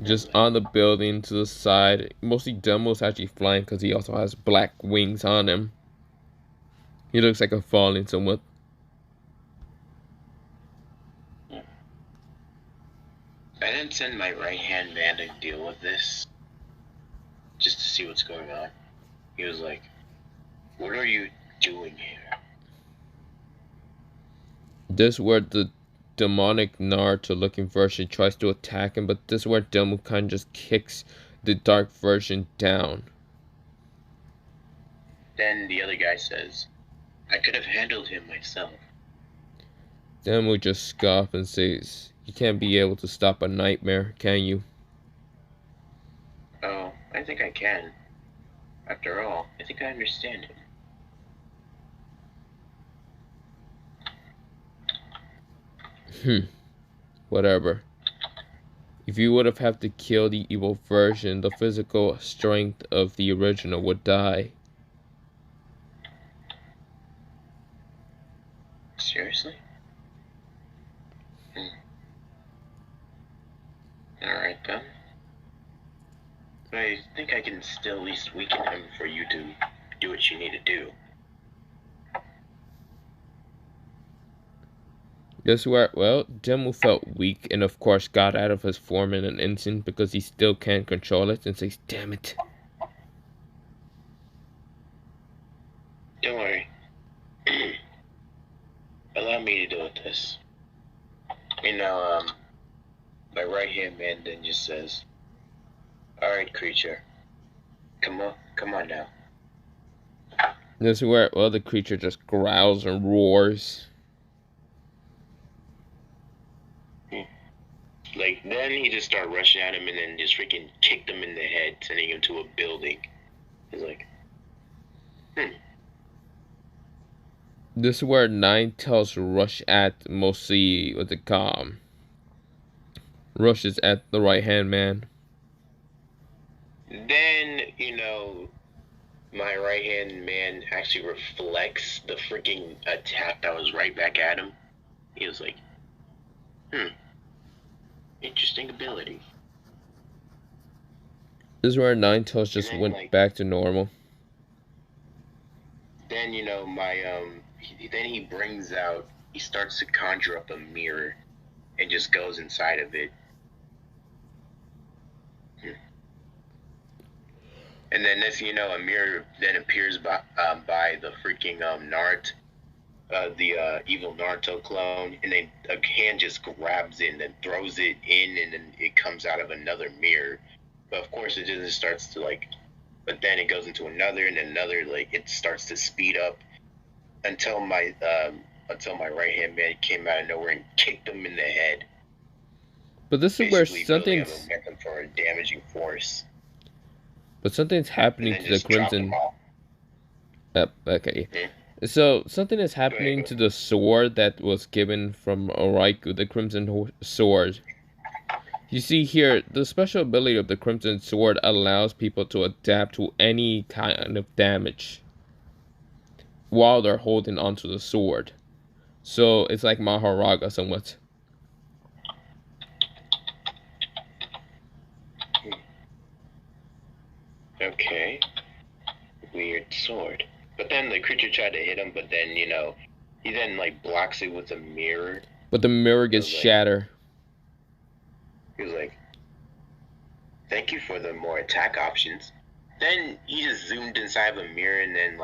Just on the building to the side. Mostly Demo's actually flying because he also has black wings on him. He looks like a falling somewhat. I didn't send my right-hand man to deal with this, just to see what's going on. He was like, what are you doing here? This is where the demonic Naruto looking version tries to attack him, but this is where Demu kind of just kicks the dark version down. Then the other guy says, I could have handled him myself. Demu just scoffs and says, you can't be able to stop a nightmare, can you? Oh, I think I can. After all, I think I understand him. Whatever. If you would have had to kill the evil version, the physical strength of the original would die. Seriously? Alright then. I think I can still at least weaken him for you to do what you need to do. Guess what? Well, Demu felt weak and of course got out of his form in an instant because he still can't control it and says, damn it. Don't worry. Allow me to deal with this. My right hand man then just says, alright, creature. Come on now. Guess what? Well, the creature just growls and roars. Like, then he just started rushing at him and then just freaking kicked him in the head, sending him to a building. He's like, This is where Ninetales rush at mostly what they call rushes at the right hand man. Then, my right hand man actually reflects the freaking attack that was right back at him. He was like, interesting ability. This is where Ninetales just went back to normal. Then, then he starts to conjure up a mirror and just goes inside of it. And then next thing you know, a mirror then appears by the freaking Naruto, the evil Naruto clone, and then a hand just grabs it and then throws it in, and then it comes out of another mirror. But of course, it just starts to but then it goes into another and another. It starts to speed up until my right hand man came out of nowhere and kicked him in the head. But this is where something's momentum for a damaging force. But something's happening to the Crimson. Okay. So something is happening to the sword that was given from Oraiku, the Crimson Sword. You see here, the special ability of the Crimson Sword allows people to adapt to any kind of damage while they're holding onto the sword. So it's like Maharaga somewhat. Okay. Weird sword. But then the creature tried to hit him, but then, he then, blocks it with a mirror. But the mirror gets shattered. He was like, thank you for the more attack options. Then he just zoomed inside of a mirror and then,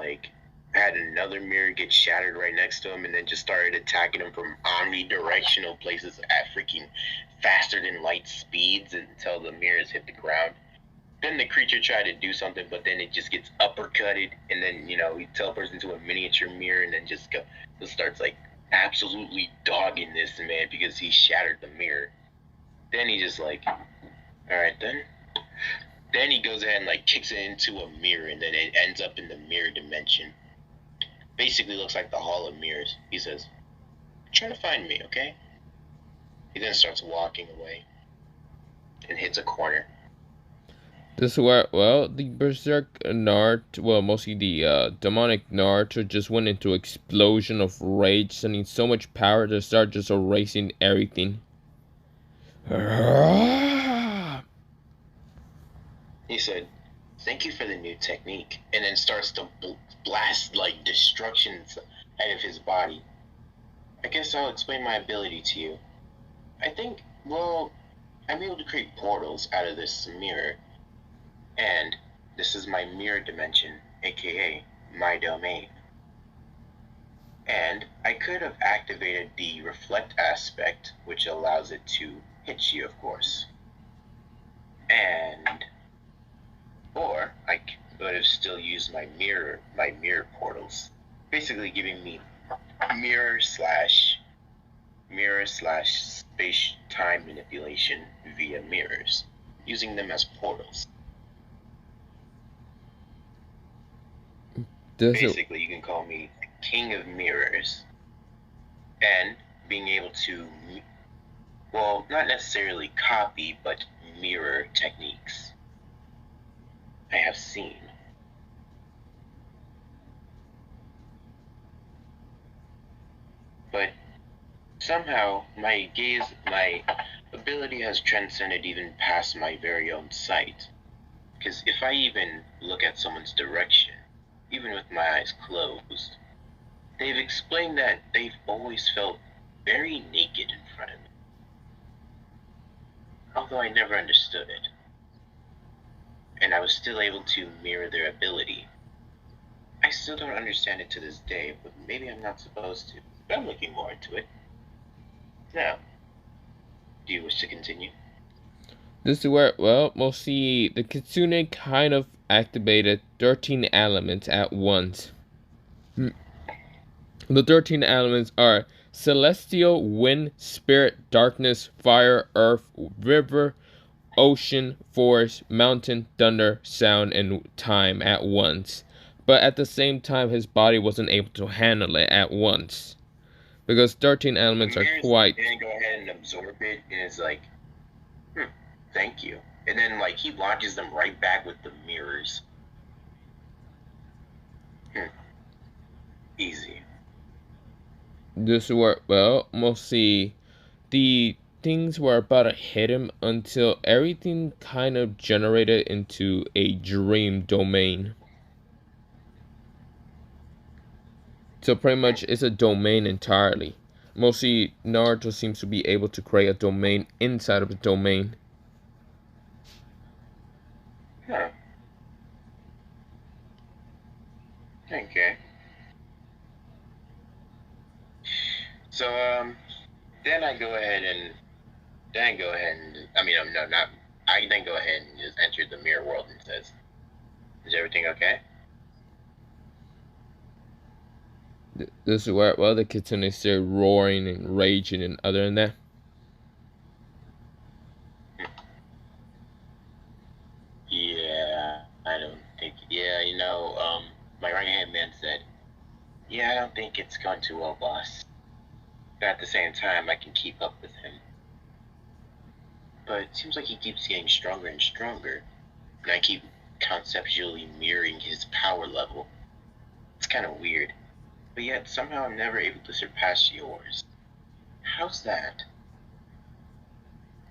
had another mirror get shattered right next to him and then just started attacking him from omnidirectional places at freaking faster than light speeds until the mirrors hit the ground. Then the creature tried to do something, but then it just gets uppercutted, and then, he teleports into a miniature mirror and then just starts, absolutely dogging this man because he shattered the mirror. Then he just alright then. Then he goes ahead and, kicks it into a mirror, and then it ends up in the mirror dimension. Basically looks like the Hall of Mirrors. He says, try to find me, okay? He then starts walking away and hits a corner. This is where, well, the Berserk Naruto, well, mostly the demonic Naruto just went into explosion of rage, sending so much power to start just erasing everything. He said, thank you for the new technique, and then starts to blast, destruction out of his body. I guess I'll explain my ability to you. I think, I'm able to create portals out of this mirror. And this is my mirror dimension, aka my domain. And I could have activated the reflect aspect, which allows it to hit you, of course. Or I would have still used my mirror portals, basically giving me mirror slash space-time manipulation via mirrors, using them as portals. Basically, you can call me King of Mirrors. And being able to, well, not necessarily copy, but mirror techniques I have seen. But somehow my ability has transcended even past my very own sight. Because if I even look at someone's direction, even with my eyes closed, they've explained that they've always felt very naked in front of me. Although I never understood it. And I was still able to mirror their ability. I still don't understand it to this day, but maybe I'm not supposed to. But I'm looking more into it. Now, do you wish to continue? This is where, well, we'll see the Kitsune kind of activated 13 elements at once. The 13 elements are celestial, wind, spirit, darkness, fire, earth, river, ocean, forest, mountain, thunder, sound, and time at once. But at the same time, his body wasn't able to handle it at once. Because 13 elements are quite... And go ahead and absorb it, and it's like, thank you. And then, like, he launches them right back with the mirrors. Easy. This were, well, we'll see. The things were about to hit him until everything kind of generated into a dream domain. So pretty much it's a domain entirely. Mostly Naruto seems to be able to create a domain inside of a domain. Huh. Okay. So, then I go ahead and, I mean, no, not, I then go ahead and just enter the mirror world and says, is everything okay? This is where, well, the kitsune is still roaring and raging, and other than that. Yeah, I don't think, my right hand man said, yeah, I don't think it's going too well, boss. But at the same time, I can keep up with him. But it seems like he keeps getting stronger and stronger, and I keep conceptually mirroring his power level. It's kind of weird, but yet somehow I'm never able to surpass yours. How's that?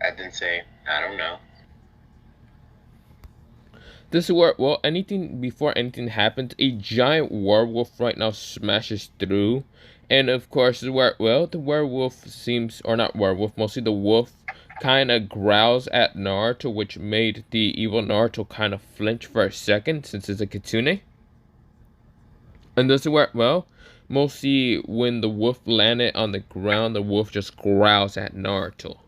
I then say, I don't know. This is where, well, before anything happens, a giant werewolf right now smashes through. And of course, the werewolf seems, or not werewolf, mostly the wolf kind of growls at Naruto, which made the evil Naruto kind of flinch for a second, since it's a kitsune. And this is where, well, mostly when the wolf landed on the ground, the wolf just growls at Naruto.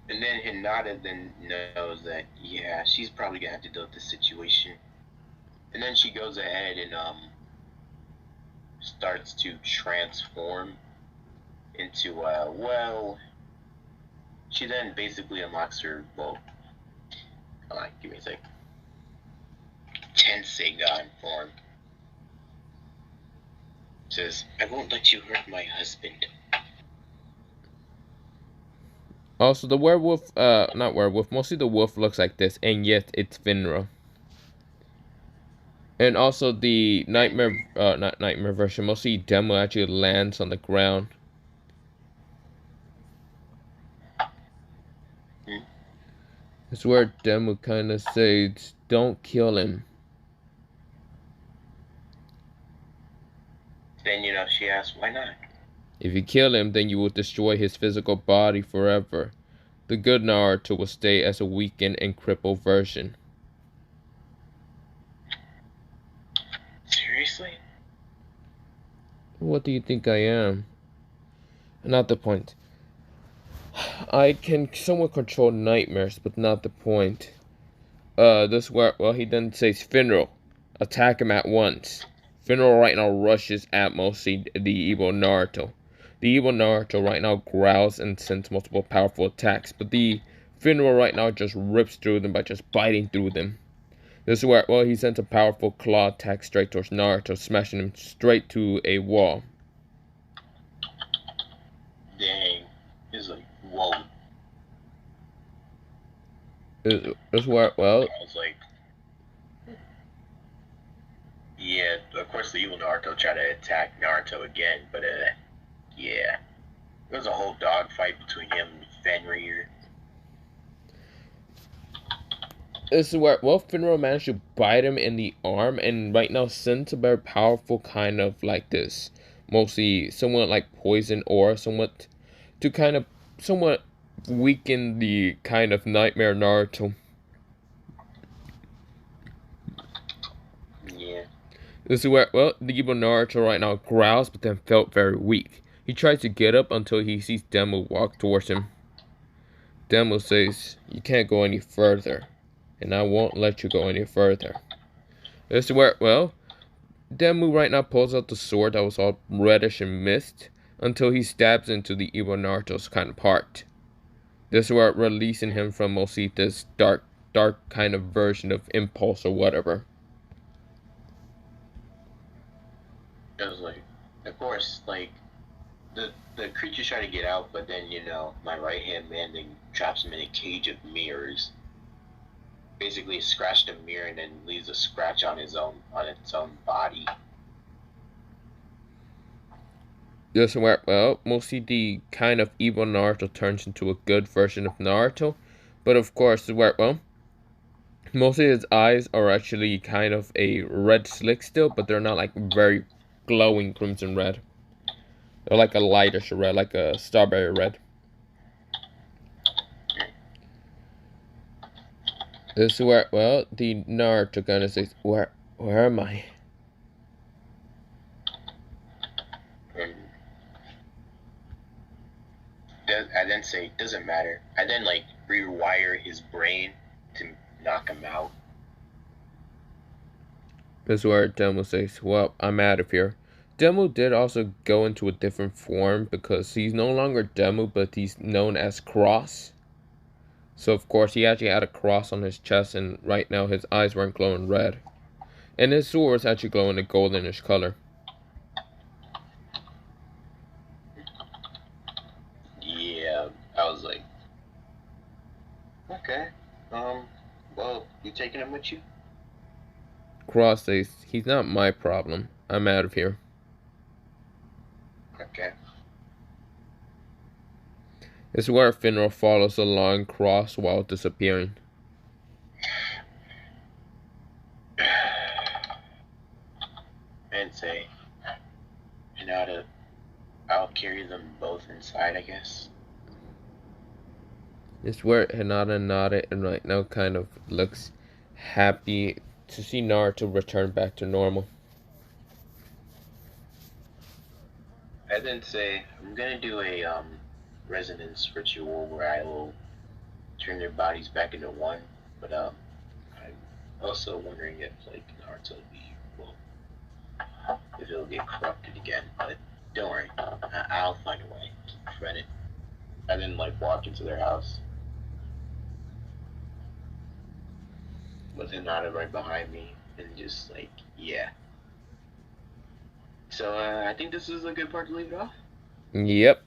And then Hinata then knows that, yeah, she's probably gonna have to deal with this situation. And then she goes ahead and starts to transform into she then basically unlocks her, well, hold on, give me a sec. Tensei God form. Says, I won't let you hurt my husband. Also, the werewolf, not werewolf, mostly the wolf looks like this, and yet it's Finra. And also the nightmare, not nightmare version, mostly Demo actually lands on the ground. It's where Demo kind of says, don't kill him. Then, she asks, why not? If you kill him, then you will destroy his physical body forever. The good Naruto will stay as a weakened and crippled version. Seriously? What do you think I am? Not the point. I can somewhat control nightmares, but not the point. This where, well, he then says, Finro, attack him at once. Finro right now rushes at mostly the evil Naruto. The evil Naruto right now growls and sends multiple powerful attacks, but the Finro right now just rips through them by just biting through them. This is where, well, he sends a powerful claw attack straight towards Naruto, smashing him straight to a wall. Dang. It's where, well, I was like, yeah, of course the evil Naruto tried to attack Naruto again, but yeah, there was a whole dogfight between him and Fenrir. this is where, well, Finro managed to bite him in the arm, and right now Sin's a very powerful kind of like this. Mostly somewhat like poison or somewhat to kind of somewhat weaken the kind of nightmare Naruto. Yeah, This is where, well, the evil Naruto right now growls, but then felt very weak. He tries to get up until he sees Demo walk towards him. Demo says, "You can't go any further, and I won't let you go any further." This is where, well, Demu right now pulls out the sword that was all reddish and mist until he stabs into the evil Naruto's kind of heart. This is where releasing him from mostly this dark kind of version of impulse or whatever. it was like, of course, like the creatures try to get out, but then my right hand man then traps him in a cage of mirrors. Basically, scratched a mirror and then leaves a scratch on its own body. This is where, well, mostly the kind of evil Naruto turns into a good version of Naruto. But of course, this is where, well, mostly his eyes are actually kind of a red slick still, but they're not like very glowing crimson red. They're like a lightish red, like a strawberry red. This is where, well, the Naruto gonna says, where am I? And I then say, doesn't matter. I then like rewire his brain to knock him out. This is where Demo says, well, I'm out of here. Demo did also go into a different form because he's no longer Demo, but he's known as Cross. So of course he actually had a cross on his chest, and right now his eyes weren't glowing red. And his sword was actually glowing a goldenish color. Yeah, I was like, okay, well, you taking him with you? Cross says, he's not my problem. I'm out of here. Okay. This is where Finro follows along Cross while disappearing. And say, Hinata, I'll carry them both inside, I guess. This is where Hinata nodded and right now kind of looks happy to see Naruto return back to normal. I then say, I'm gonna do a resonance ritual where I will turn their bodies back into one, but I'm also wondering if like Naruto will if it'll get corrupted again. But don't worry, I'll find a way to prevent it. I then like walk into their house with Hinata right behind me, and just like yeah. So I think this is a good part to leave it off. Yep.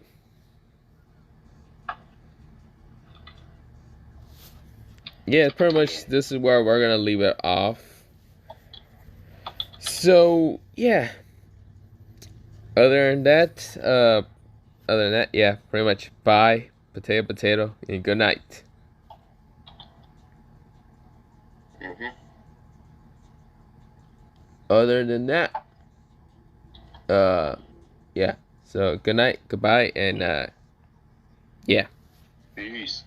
Yeah, pretty much this is where we're gonna leave it off. So yeah. Other than that, yeah, pretty much bye, potato, and good night. Mm-hmm. Other than that, yeah. So good night, goodbye, and yeah. Peace.